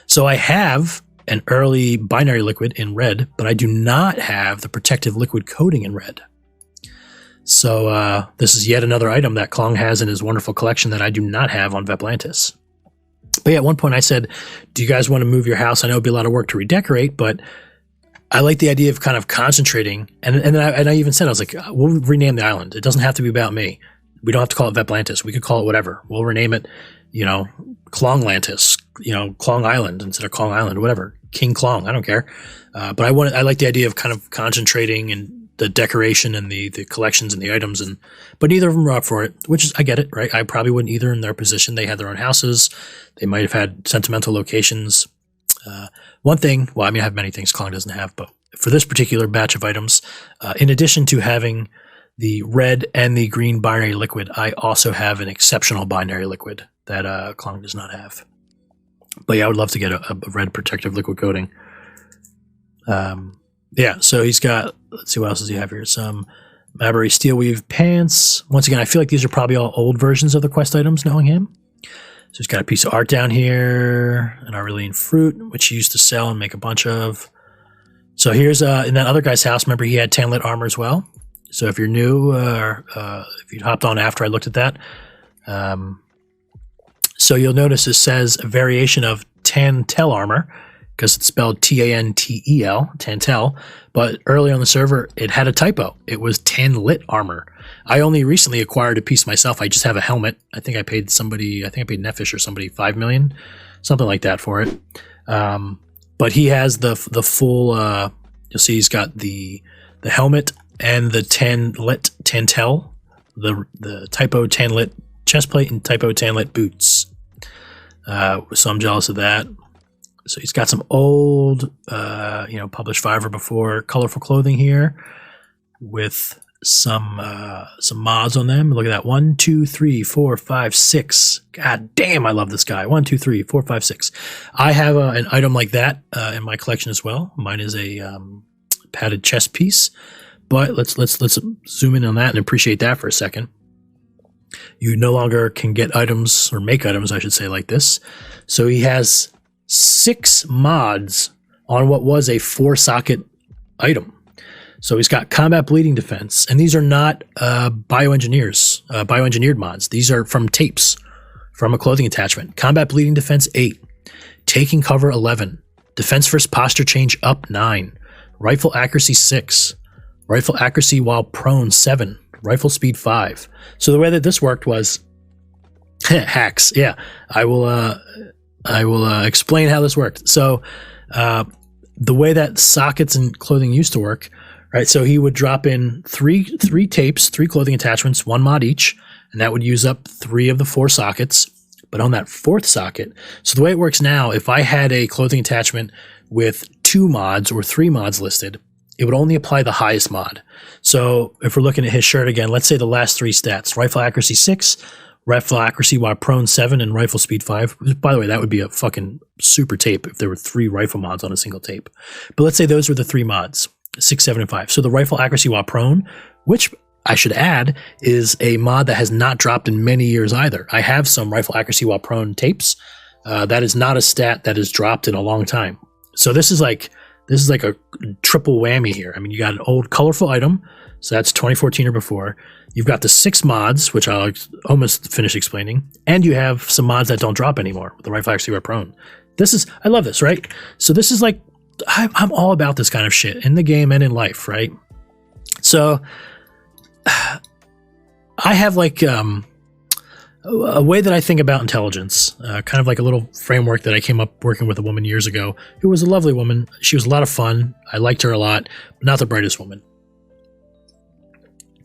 So I have an early binary liquid in red, but I do not have the protective liquid coating in red. So this is yet another item that Klong has in his wonderful collection that I do not have on Veplantis. But yeah, at one point I said, do you guys want to move your house? I know it'd be a lot of work to redecorate, but I like the idea of kind of concentrating, and I even said, I was like, we'll rename the island. It doesn't have to be about me. We don't have to call it Veplantis. We could call it whatever. We'll rename it, Klonglantis, Klong Island instead of Klong Island, whatever. King Klong, I don't care. But I like the idea of kind of concentrating and the decoration and the collections and the items, but neither of them are up for it, which is, I get it, right? I probably wouldn't either in their position. They had their own houses. They might have had sentimental locations. One thing, well, I mean, I have many things Klong doesn't have, but for this particular batch of items, in addition to having the red and the green binary liquid, I also have an exceptional binary liquid that Klong does not have. But yeah, I would love to get a red protective liquid coating. Yeah, so he's got, let's see, what else does he have here? Some Mabry steel weave pants. Once again, I feel like these are probably all old versions of the quest items, knowing him. So he's got a piece of art down here, an Aurelian fruit, which he used to sell and make a bunch of. So here's, in that other guy's house, remember he had tan-lit armor as well. So if you're new, or if you hopped on after I looked at that, so you'll notice it says a variation of Tantel armor, because it's spelled Tantel, Tantel, but early on the server, it had a typo. It was tan-lit armor. I only recently acquired a piece myself. I just have a helmet. I think I paid Netfish or somebody 5 million, something like that for it. But he has the full, you'll see he's got the helmet and the tan-lit Tantel, the typo tan-lit chestplate and typo tan-lit boots. So I'm jealous of that. So he's got some old, published Fiverr before colorful clothing here with some mods on them. Look at that. 1, 2, 3, 4, 5, 6. God damn, I love this guy. 1, 2, 3, 4, 5, 6. I have an item like that in my collection as well. Mine is a padded chest piece. But let's zoom in on that and appreciate that for a second. You no longer can get items, or make items, I should say, like this. So he has 6 mods on what was a 4-socket item. So he's got combat bleeding defense, and these are not bioengineered mods. These are from tapes, from a clothing attachment. Combat bleeding defense 8, taking cover 11, defense versus posture change up 9, rifle accuracy 6, rifle accuracy while prone 7, rifle speed 5. So the way that this worked was hacks. Yeah, I will explain how this worked. So the way that sockets and clothing used to work, right? So he would drop in three tapes, 3 clothing attachments, 1 mod each, and that would use up 3 of the 4 sockets. But on that 4th socket, so the way it works now, if I had a clothing attachment with 2 mods or 3 mods listed, it would only apply the highest mod. So if we're looking at his shirt again, let's say the last 3 stats, rifle accuracy 6, rifle accuracy while prone 7, and rifle speed 5. By the way, that would be a fucking super tape if there were 3 rifle mods on a single tape. But let's say those were the 3 mods, 6, 7, and 5. So the rifle accuracy while prone, which I should add, is a mod that has not dropped in many years either. I have some rifle accuracy while prone tapes. That is not a stat that has dropped in a long time. So this is like a triple whammy here. I mean, you got an old colorful item, so that's 2014 or before. You've got the 6 mods, which I'll almost finish explaining, and you have some mods that don't drop anymore with the rifle accuracy while prone. I love this, right? So this is like, I'm all about this kind of shit in the game and in life, right? So I have like a way that I think about intelligence, kind of like a little framework that I came up working with a woman years ago who was a lovely woman. She was a lot of fun. I liked her a lot, but not the brightest woman.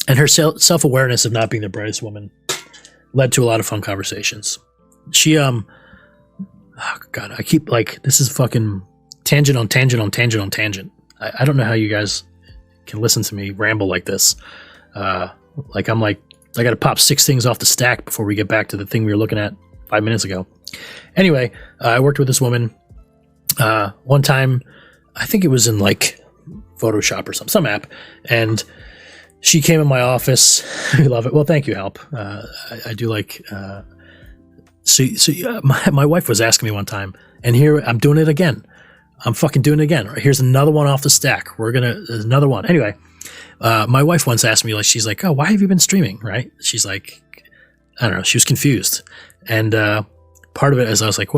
And her self-awareness of not being the brightest woman led to a lot of fun conversations. She, oh God, I keep like, this is fucking tangent on tangent on tangent on tangent. I don't know how you guys can listen to me ramble like this. Like I'm like, I got to pop 6 things off the stack before we get back to the thing we were looking at 5 minutes ago. Anyway, I worked with this woman one time. I think it was in like Photoshop or some app, and she came in my office. We love it. Well, thank you, help. I do like. My wife was asking me one time, and here I'm doing it again. I'm fucking doing it again. Here's another one off the stack. There's another one. Anyway. My wife once asked me, like, she's like, oh, why have you been streaming? Right? She's like, I don't know. She was confused. And part of it is I was like,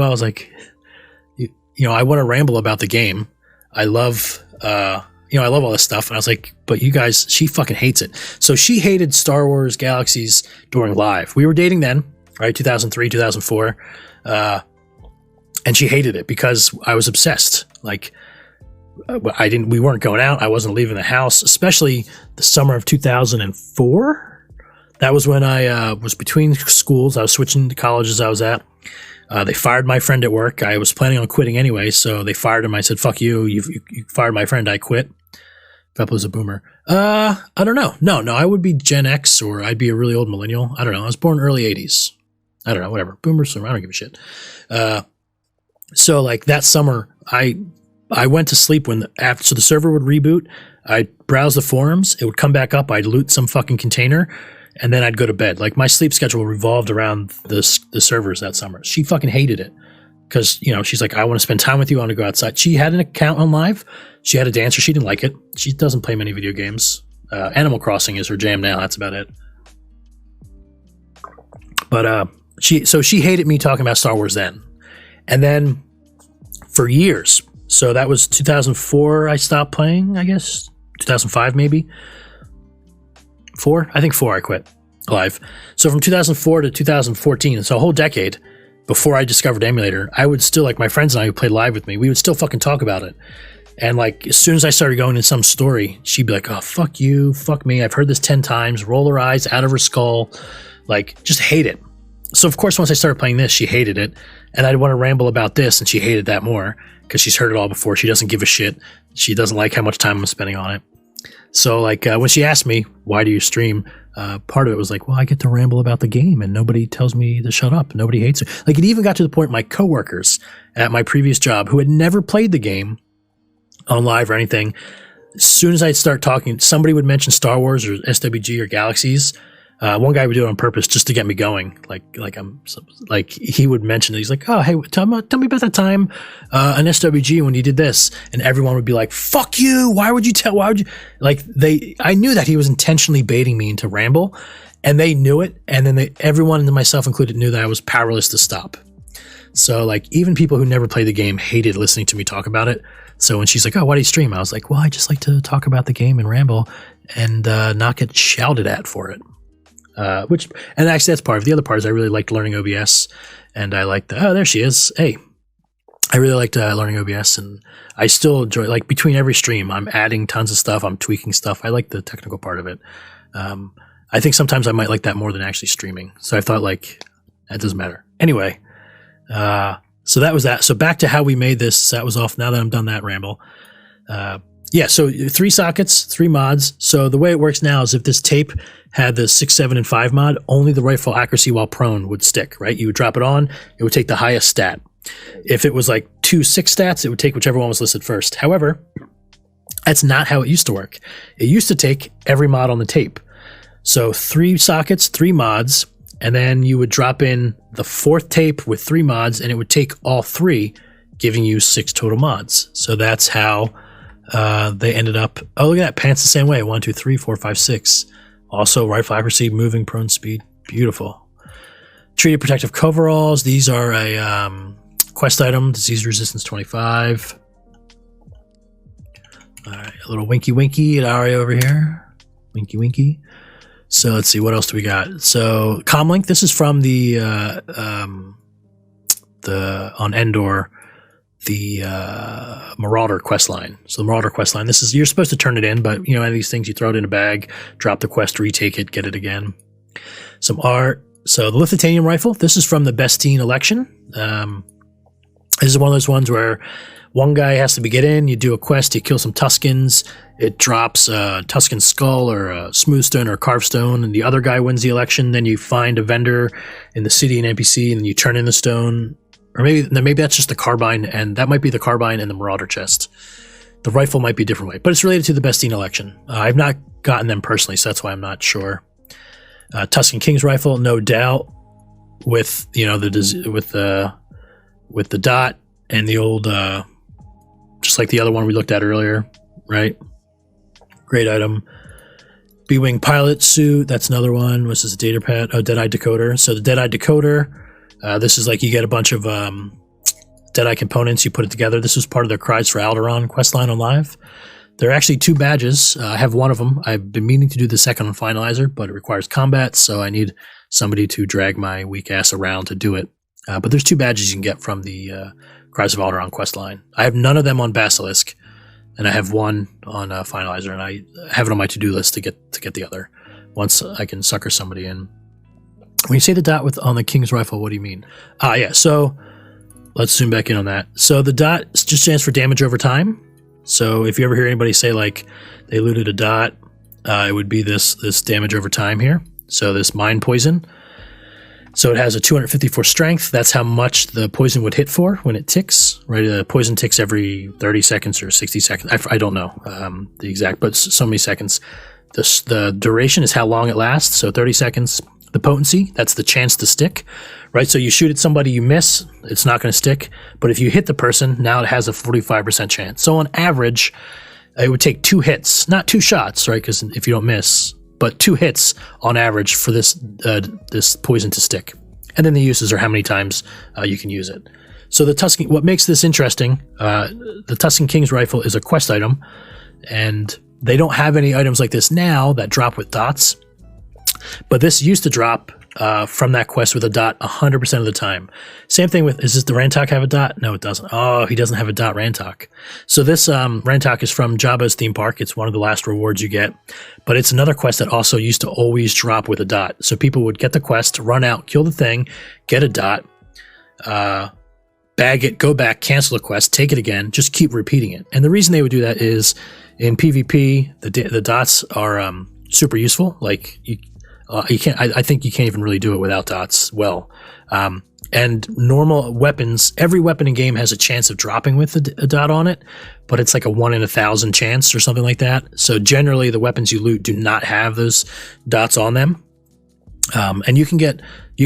you know, I want to ramble about the game. I love, I love all this stuff. And I was like, but you guys, she fucking hates it. So she hated Star Wars Galaxies during live. We were dating then, right? 2003, 2004. And she hated it because I was obsessed. Like, we weren't going out. I wasn't leaving the house, especially the summer of 2004. That was when I was between schools. I was switching to colleges I was at. They fired my friend at work. I was planning on quitting anyway, so they fired him. I said, fuck you. You fired my friend. I quit. Peppa was a boomer. I don't know. No, I would be Gen X, or I'd be a really old millennial. I don't know. I was born early 80s. I don't know, whatever. Boomers, I don't give a shit. So like that summer, I went to sleep so the server would reboot. I'd browse the forums. It would come back up. I'd loot some fucking container, and then I'd go to bed. Like my sleep schedule revolved around the servers that summer. She fucking hated it because, you know, she's like, I want to spend time with you. I want to go outside. She had an account on live. She had a dancer. She didn't like it. She doesn't play many video games. Animal Crossing is her jam now. That's about it. But she hated me talking about Star Wars then. And then for years, so that was 2004 I stopped playing, I guess. 2005 maybe. 4? I think 4 I quit live. So from 2004 to 2014, so a whole decade before I discovered Emulator, I would still, like my friends and I who played live with me, we would still fucking talk about it. And like as soon as I started going in some story, she'd be like, oh, fuck you, fuck me. I've heard this 10 times. Roll her eyes out of her skull. Like just hate it. So of course, once I started playing this, she hated it. And I'd want to ramble about this, and she hated that more because she's heard it all before. She doesn't give a shit. She doesn't like how much time I'm spending on it. So like when she asked me, why do you stream? Part of it was like, well, I get to ramble about the game and nobody tells me to shut up. Nobody hates it. Like it even got to the point my coworkers at my previous job who had never played the game on live or anything, as soon as I'd start talking, somebody would mention Star Wars or SWG or Galaxies. One guy would do it on purpose just to get me going. Like he would mention it. He's like, oh, hey, tell me about that time on SWG when you did this. And everyone would be like, fuck you. Why would you? Like I knew that he was intentionally baiting me into ramble, and they knew it. And then everyone, and myself included, knew that I was powerless to stop. So like even people who never played the game hated listening to me talk about it. So when she's like, "Oh, why do you stream?" I was like, "Well, I just like to talk about the game and ramble and not get shouted at for it." And actually that's part of it. The other part is I really liked learning OBS, and I liked there she is. Hey, I really liked learning OBS, and I still enjoy, like, between every stream, I'm adding tons of stuff. I'm tweaking stuff. I like the technical part of it. I think sometimes I might like that more than actually streaming. So I thought, like, that doesn't matter. Anyway, so that was that. So back to how we made this. That was off. Now that I'm done that ramble. So 3 sockets, 3 mods. So the way it works now is if this tape had the 6, 7, and 5 mod, only the rifle accuracy while prone would stick, right? You would drop it on, it would take the highest stat. If it was like 2 6 stats, it would take whichever one was listed first. However, that's not how it used to work. It used to take every mod on the tape. So 3 sockets, 3 mods, and then you would drop in the 4th tape with 3 mods, and it would take all 3, giving you 6 total mods. So that's how they ended up. Oh, look at that. Pants the same way. 1, 2, 3, 4, 5, 6. Also, rifle accuracy, moving, prone speed. Beautiful. Treated protective coveralls. These are a quest item. Disease resistance 25. All right. A little winky winky at Ari over here. Winky winky. So let's see. What else do we got? So Comlink. This is from the on Endor, the Marauder quest line. So the Marauder quest line, this is, you're supposed to turn it in, but any of these things, you throw it in a bag, drop the quest, retake it, get it again. Some art. So the Lithitanium rifle, this is from the Bestine election. This is one of those ones where one guy has to get in, you do a quest, you kill some Tuskens, it drops a Tusken skull or a smooth stone or a carved stone, and the other guy wins the election. Then you find a vendor in the city, an NPC, and you turn in the stone. Or maybe that's just the carbine, and that might be the carbine and the Marauder chest. The rifle might be a different way, but it's related to the Bestine election. I've not gotten them personally, so that's why I'm not sure. Tusken King's rifle, no doubt, with the dot and the old, just like the other one we looked at earlier, right? Great item. B-wing pilot suit, that's another one. This is a data pad. Oh, Deadeye decoder. So the Deadeye decoder. This is like you get a bunch of Deadeye components, you put it together. This was part of their Cries for Alderaan questline on Live. There are actually 2 badges. I have one of them. I've been meaning to do the second on Finalizer, but it requires combat, so I need somebody to drag my weak ass around to do it. But there's 2 badges you can get from the Cries of Alderaan questline. I have none of them on Basilisk, and I have one on Finalizer, and I have it on my to-do list to get the other once I can sucker somebody in. When you say the dot on the King's rifle, what do you mean? Yeah, so let's zoom back in on that. So the dot just stands for damage over time. So if you ever hear anybody say, like, they looted a dot, it would be this damage over time here. So this mind poison. So it has a 254 strength. That's how much the poison would hit for when it ticks, right? The poison ticks every 30 seconds or 60 seconds. I don't know the exact, but so many seconds. The duration is how long it lasts. So 30 seconds. The potency, that's the chance to stick, right? So you shoot at somebody, you miss, it's not going to stick. But if you hit the person, now it has a 45% chance. So on average, it would take 2 hits, not 2 shots, right? Because if you don't miss, but 2 hits on average for this poison to stick. And then the uses are how many times you can use it. So the Tusken, what makes this interesting, the Tusken King's rifle is a quest item, and they don't have any items like this now that drop with dots. But this used to drop from that quest with a dot 100% of the time. Same thing with, does the Rantok have a dot? No, it doesn't. Oh, he doesn't have a dot Rantok. So this Rantok is from Jabba's theme park. It's one of the last rewards you get. But it's another quest that also used to always drop with a dot. So people would get the quest, run out, kill the thing, get a dot, bag it, go back, cancel the quest, take it again, just keep repeating it. And the reason they would do that is in PvP, the dots are super useful. Like, you can't. I think you can't even really do it without dots. Well, and normal weapons, every weapon in game has a chance of dropping with a dot on it, but it's like a 1 in 1,000 chance or something like that. So generally, the weapons you loot do not have those dots on them. And you can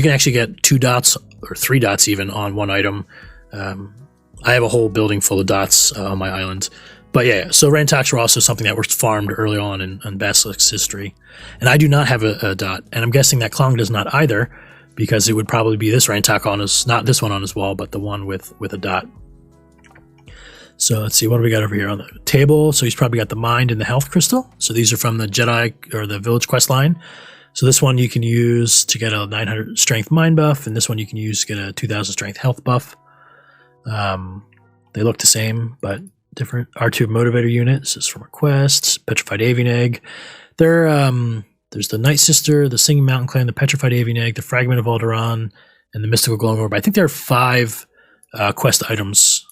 actually get 2 dots or 3 dots even on one item. I have a whole building full of dots on my island. But yeah, so Rantoks were also something that was farmed early on in Basilisk's history. And I do not have a dot, and I'm guessing that Klong does not either, because it would probably be this Rantok on his, not this one on his wall, but the one with a dot. So let's see, what do we got over here on the table? So he's probably got the mind and the health crystal. So these are from the Jedi or the Village quest line. So this one you can use to get a 900 strength mind buff, and this one you can use to get a 2000 strength health buff. They look the same, but different. R2 motivator units is from a quest. Petrified Avian Egg. There's the Night Sister, the Singing Mountain Clan, the Petrified Avian Egg, the Fragment of Alderaan, and the Mystical Glowing Orb. I think there are 5 quest items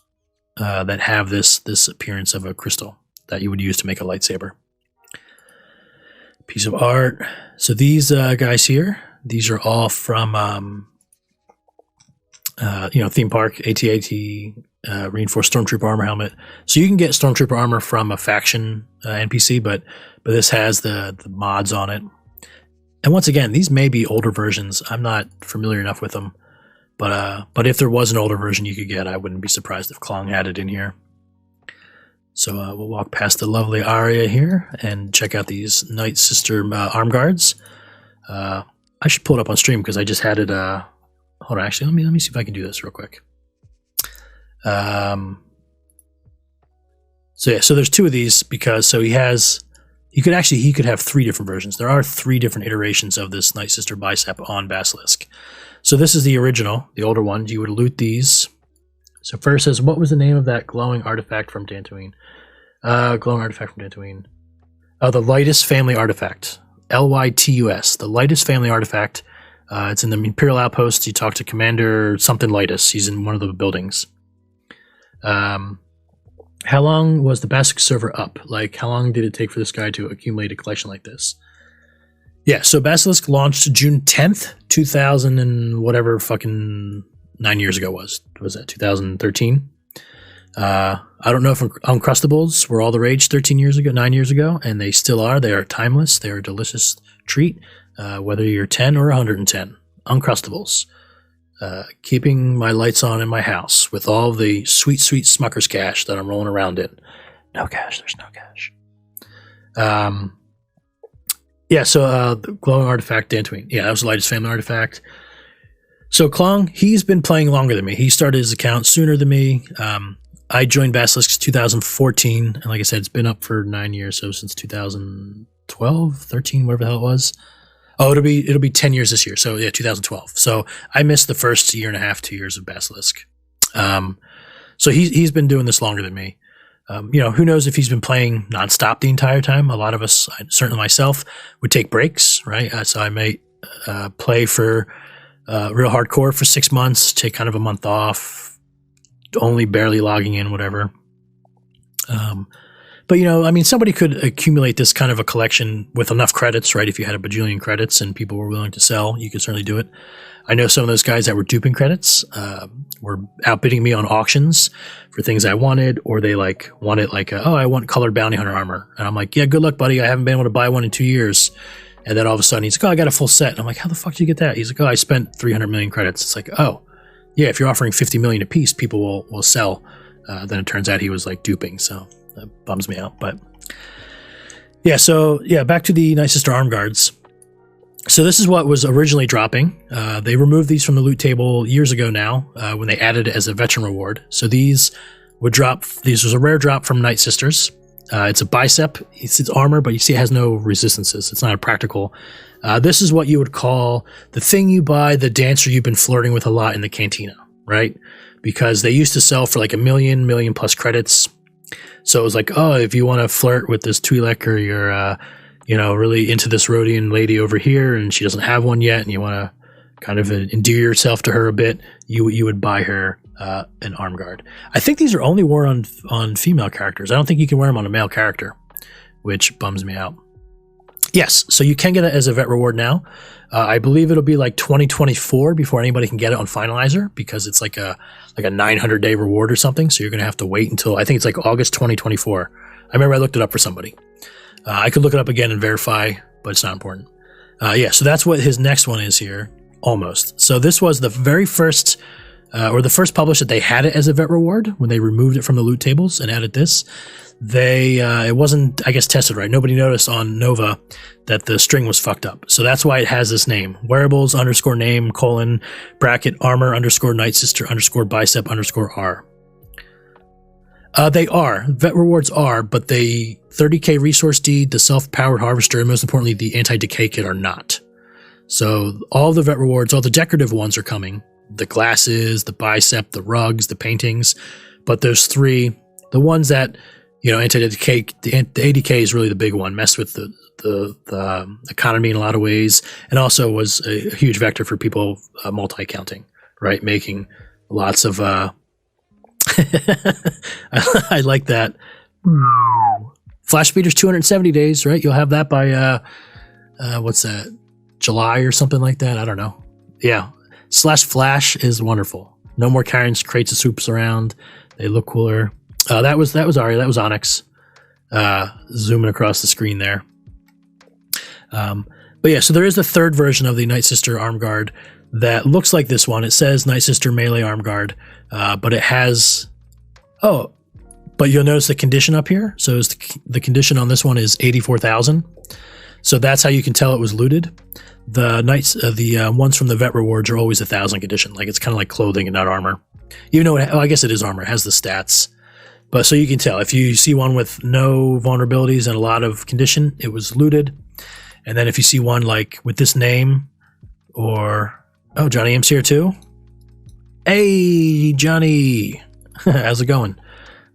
that have this appearance of a crystal that you would use to make a lightsaber. Piece of art. So these guys here, these are all from theme park, AT-AT, reinforced Stormtrooper armor helmet. So you can get Stormtrooper armor from a faction NPC, but this has the mods on it. And once again, these may be older versions. I'm not familiar enough with them, but if there was an older version you could get, I wouldn't be surprised if Klong had it in here. So we'll walk past the lovely Arya here and check out these Night Sister arm guards. I should pull it up on stream because I just had it. Hold on, actually, let me see if I can do this real quick. So there's 2 of these because he could have 3 different versions. There are 3 different iterations of this Night Sister bicep on Basilisk. So this is the original, the older one. You would loot these. So first says, what was the name of that glowing artifact from Dantooine? Glowing artifact from Dantooine. Oh, the Lightest Family Artifact. Lytus, the Lightest Family Artifact. It's in the Imperial Outpost. You talk to Commander something Lightest. He's in one of the buildings. How long was the Basilisk server up? Like, how long did it take for this guy to accumulate a collection like this? Yeah, so Basilisk launched June 10th, 2000 and whatever fucking 9 years ago was. Was that 2013? I don't know if Uncrustables were all the rage 9 years ago, and they still are. They are timeless. They are a delicious treat, whether you're 10 or 110. Uncrustables. Keeping my lights on in my house with all the sweet, sweet Smucker's cash that I'm rolling around in. No cash. There's no cash. The glowing artifact, Dantooine. Yeah, that was the Lightest Family Artifact. So Klong, he's been playing longer than me. He started his account sooner than me. I joined Basilisk 2014, and like I said, it's been up for 9 years, so since 2012, 13, whatever the hell it was. Oh, it'll be 10 years this year. So yeah, 2012. So I missed the first 1.5 to 2 years of Basilisk. So he's been doing this longer than me. Who knows if he's been playing nonstop the entire time. A lot of us, certainly myself, would take breaks, right? So I might play for real hardcore for 6 months, take kind of a month off, only barely logging in, whatever. But somebody could accumulate this kind of a collection with enough credits, right? If you had a bajillion credits and people were willing to sell, you could certainly do it. I know some of those guys that were duping credits were outbidding me on auctions for things I wanted, or they wanted I want colored bounty hunter armor. And I'm like, yeah, good luck, buddy. I haven't been able to buy one in 2 years. And then all of a sudden he's like, oh, I got a full set. And I'm like, how the fuck did you get that? He's like, oh, I spent 300 million credits. It's like, oh, yeah, if you're offering 50 million a piece, people will sell. Then it turns out he was duping. So that bums me out. But back to the Night Sister arm guards. So this is what was originally dropping. They removed these from the loot table years ago now when they added it as a veteran reward. So these would drop. These was a rare drop from Night Sisters. It's a bicep. It's armor, but you see it has no resistances. It's not a practical. This is what you would call the thing you buy the dancer you've been flirting with a lot in the cantina, right? Because they used to sell for like a million plus credits. So it was like, oh, if you want to flirt with this Twi'lek, or you're, really into this Rhodian lady over here and she doesn't have one yet, and you want to kind of endear yourself to her a bit, you would buy her an arm guard. I think these are only worn on female characters. I don't think you can wear them on a male character, which bums me out. Yes, so you can get it as a vet reward now. I believe it'll be like 2024 before anybody can get it on Finalizer, because it's like a 900-day reward or something. So you're going to have to wait until, I think it's like August 2024. I remember I looked it up for somebody. I could look it up again and verify, but it's not important. So that's what his next one is here, almost. So this was the very first, or the first publish that they had it as a vet reward when they removed it from the loot tables and added this. It wasn't, I guess, tested right. Nobody noticed on Nova that the string was fucked up. So that's why it has this name. Wearables _name, bracket, armor _Night Sister _bicep _R. They are. Vet rewards are, but they 30k resource deed, the self-powered harvester, and most importantly, the anti-decay kit are not. So all the vet rewards, all the decorative ones are coming. The glasses, the bicep, the rugs, the paintings. But those three, the ones that, anti-decay, the ADK is really the big one. Messed with the economy in a lot of ways, and also was a huge vector for people multi-counting, right? Making lots of... I like that. Flash speeder's 270 days, right? You'll have that by, what's that? July or something like that? I don't know. Yeah. /Flash is wonderful. No more carrying crates of soups around. They look cooler. That was Arya. That was Onyx. Zooming across the screen there. But yeah, so there is the third version of the Night Sister Arm Guard that looks like this one. It says Night Sister Melee Arm Guard, but it has... Oh, but you'll notice the condition up here. So the condition on this one is 84,000. So that's how you can tell it was looted. The ones from the vet rewards are always 1,000 condition. Like, it's kind of like clothing and not armor. Even though I guess it is armor. It has the stats. But so you can tell if you see one with no vulnerabilities and a lot of condition, it was looted. And then if you see one like with this name, or Johnny M's here too. Hey, Johnny, how's it going?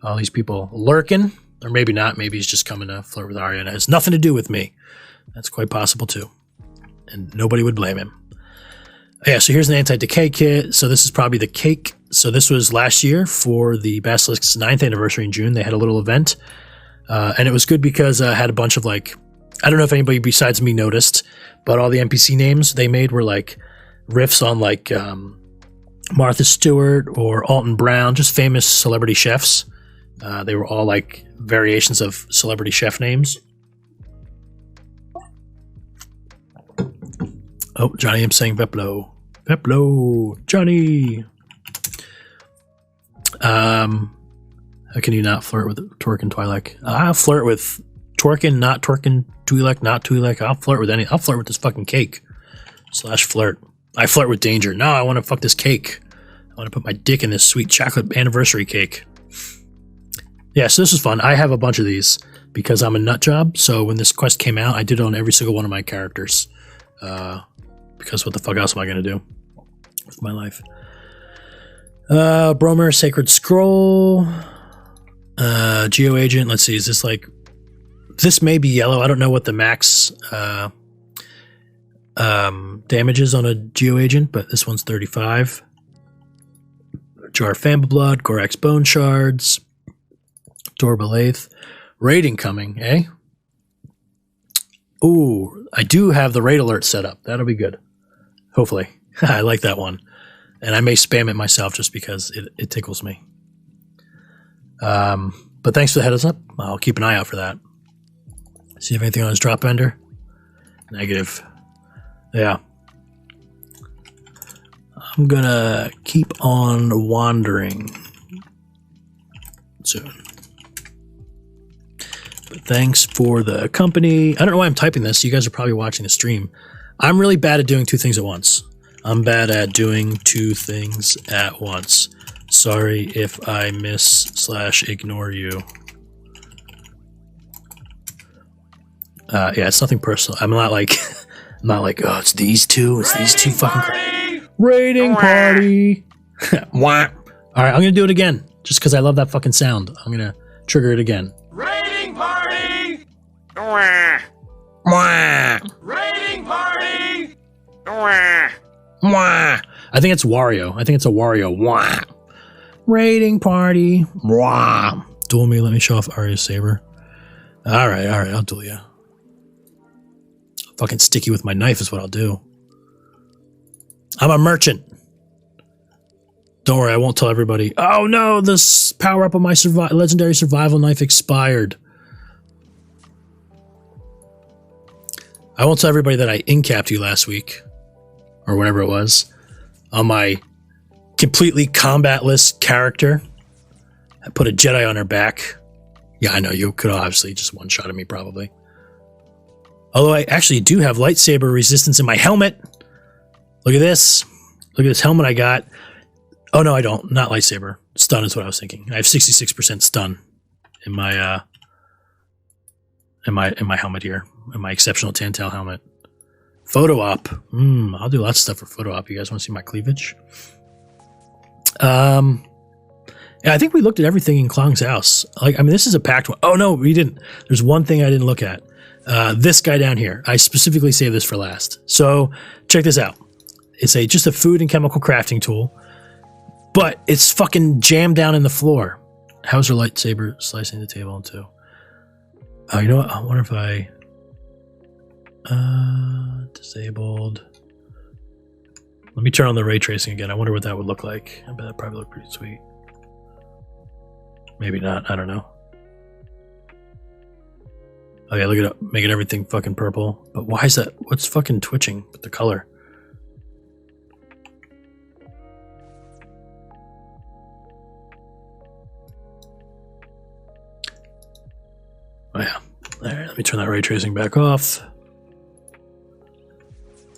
All these people lurking, or maybe not. Maybe he's just coming to flirt with Arya and it has nothing to do with me. That's quite possible too, and nobody would blame him. Yeah, so here's an anti-decay kit. So this is probably the cake. So this was last year for the Basilisk's 9th anniversary in June. They had a little event, and it was good because I had a bunch of like, I don't know if anybody besides me noticed, but all the NPC names they made were like riffs on like Martha Stewart or Alton Brown, just famous celebrity chefs. They were all like variations of celebrity chef names. Oh, Johnny, I'm saying Veplo. Veplo, Johnny. How can you not flirt with Torque and Twi'lek? I'll flirt with Torquin, not Torquin, Twi'lek, not Twi'lek. I'll flirt with this fucking cake. /flirt. I flirt with danger. No, I want to fuck this cake. I want to put my dick in this sweet chocolate anniversary cake. Yeah, so this is fun. I have a bunch of these because I'm a nut job. So when this quest came out, I did it on every single one of my characters. Because what the fuck else am I going to do with my life? Bromer, Sacred Scroll, Geo Agent. Let's see, is this like... This may be yellow. I don't know what the max damage is on a Geo Agent, but this one's 35. Jar Famba Blood, Gorax Bone Shards, Dorbalaith. Raiding coming, eh? Ooh, I do have the raid alert set up. That'll be good. Hopefully. I like that one. And I may spam it myself just because it tickles me. But thanks for the heads up. I'll keep an eye out for that. See if anything on his drop ender. Negative. Yeah. I'm gonna keep on wandering soon. But thanks for the company. I don't know why I'm typing this. You guys are probably watching the stream. I'm really bad at doing two things at once. I'm bad at doing two things at once. Sorry if I miss/ignore you. Yeah, it's nothing personal. I'm not like, oh, it's these two fucking raiding party. Wah. All right, I'm gonna do it again, just because I love that fucking sound. I'm gonna trigger it again. Raiding party. Wah. Wah. Raiding party. Wah. Wah. I think it's Wario. I think it's a Wario. Wah. Raiding party. Wah. Duel me. Let me show off Arya's saber. All right. I'll duel you. Fucking sticky with my knife is what I'll do. I'm a merchant. Don't worry, I won't tell everybody. Oh no, this power up of my legendary survival knife expired. I won't tell everybody that I incapped you last week, or whatever it was, on my completely combatless character. I put a Jedi on her back. Yeah, I know, you could obviously just one-shot at me probably. Although I actually do have lightsaber resistance in my helmet. Look at this. Look at this helmet I got. Oh, no, I don't. Not lightsaber. Stun is what I was thinking. I have 66% stun in my helmet here, in my exceptional Tantal helmet. Photo op. I'll do lots of stuff for photo op. You guys want to see my cleavage? Yeah, I think we looked at everything in Klong's house. Like, I mean, this is a packed one. Oh no, we didn't. There's one thing I didn't look at. This guy down here. I specifically saved this for last. So check this out. It's just a food and chemical crafting tool, but it's fucking jammed down in the floor. How's her lightsaber slicing the table in two? Oh, you know what? I wonder if I disabled. Let me turn on the ray tracing again. I wonder what that would look like. I bet that probably look pretty sweet. Maybe not. I don't know. Oh yeah, look at it, making everything fucking purple. But why is that? What's fucking twitching with the color? Oh yeah. Alright, let me turn that ray tracing back off.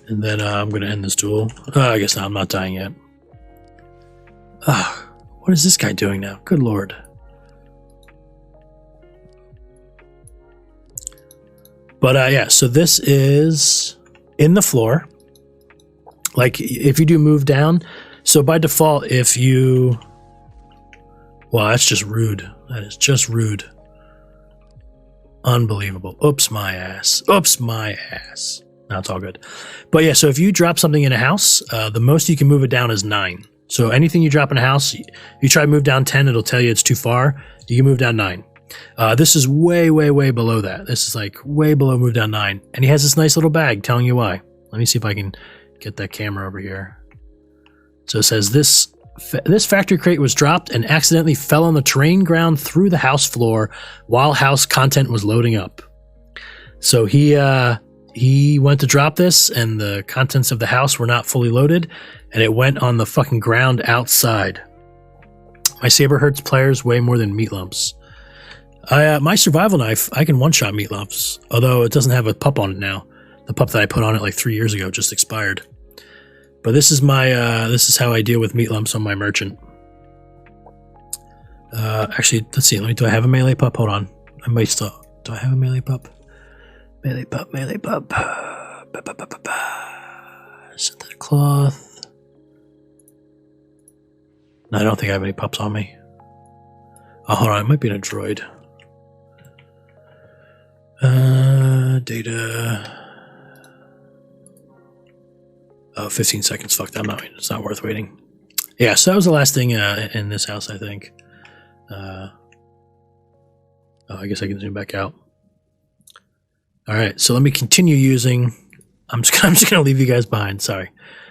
And then I'm going to end this duel. I guess not. I'm not dying yet. What is this guy doing now? Good lord. But yeah, so this is in the floor. Like, if you do move down, so by default, if you... Wow, that's just rude. That is just rude. Unbelievable. Oops, my ass. Oops, my ass. No, it's all good. But yeah, so if you drop something in a house, the most you can move it down is 9. So anything you drop in a house, you try to move down 10, it'll tell you it's too far. You can move down 9. This is way, way, way below that. This is like way below move down 9. And he has this nice little bag telling you why. Let me see if I can get that camera over here. So it says this factory crate was dropped and accidentally fell on the terrain ground through the house floor while house content was loading up. So he went to drop this and the contents of the house were not fully loaded and it went on the fucking ground outside. My saber hurts players way more than meat lumps. My survival knife, I can one-shot meat lumps, although it doesn't have a pup on it now. The pup that I put on it like 3 years ago just expired. But this is my this is how I deal with meat lumps on my merchant. Actually, let's see. Do I have a melee pup? Hold on. I might still. Do I have a melee pup? Melee pup. Melee pup. Synthetic cloth. No, I don't think I have any pups on me. Oh, hold on. It might be in a droid. Data. Oh, 15 seconds. Fuck that. It's not worth waiting. Yeah, so that was the last thing in this house, I think. Oh, I guess I can zoom back out. All right, so let me continue using... I'm just going to leave you guys behind. Sorry.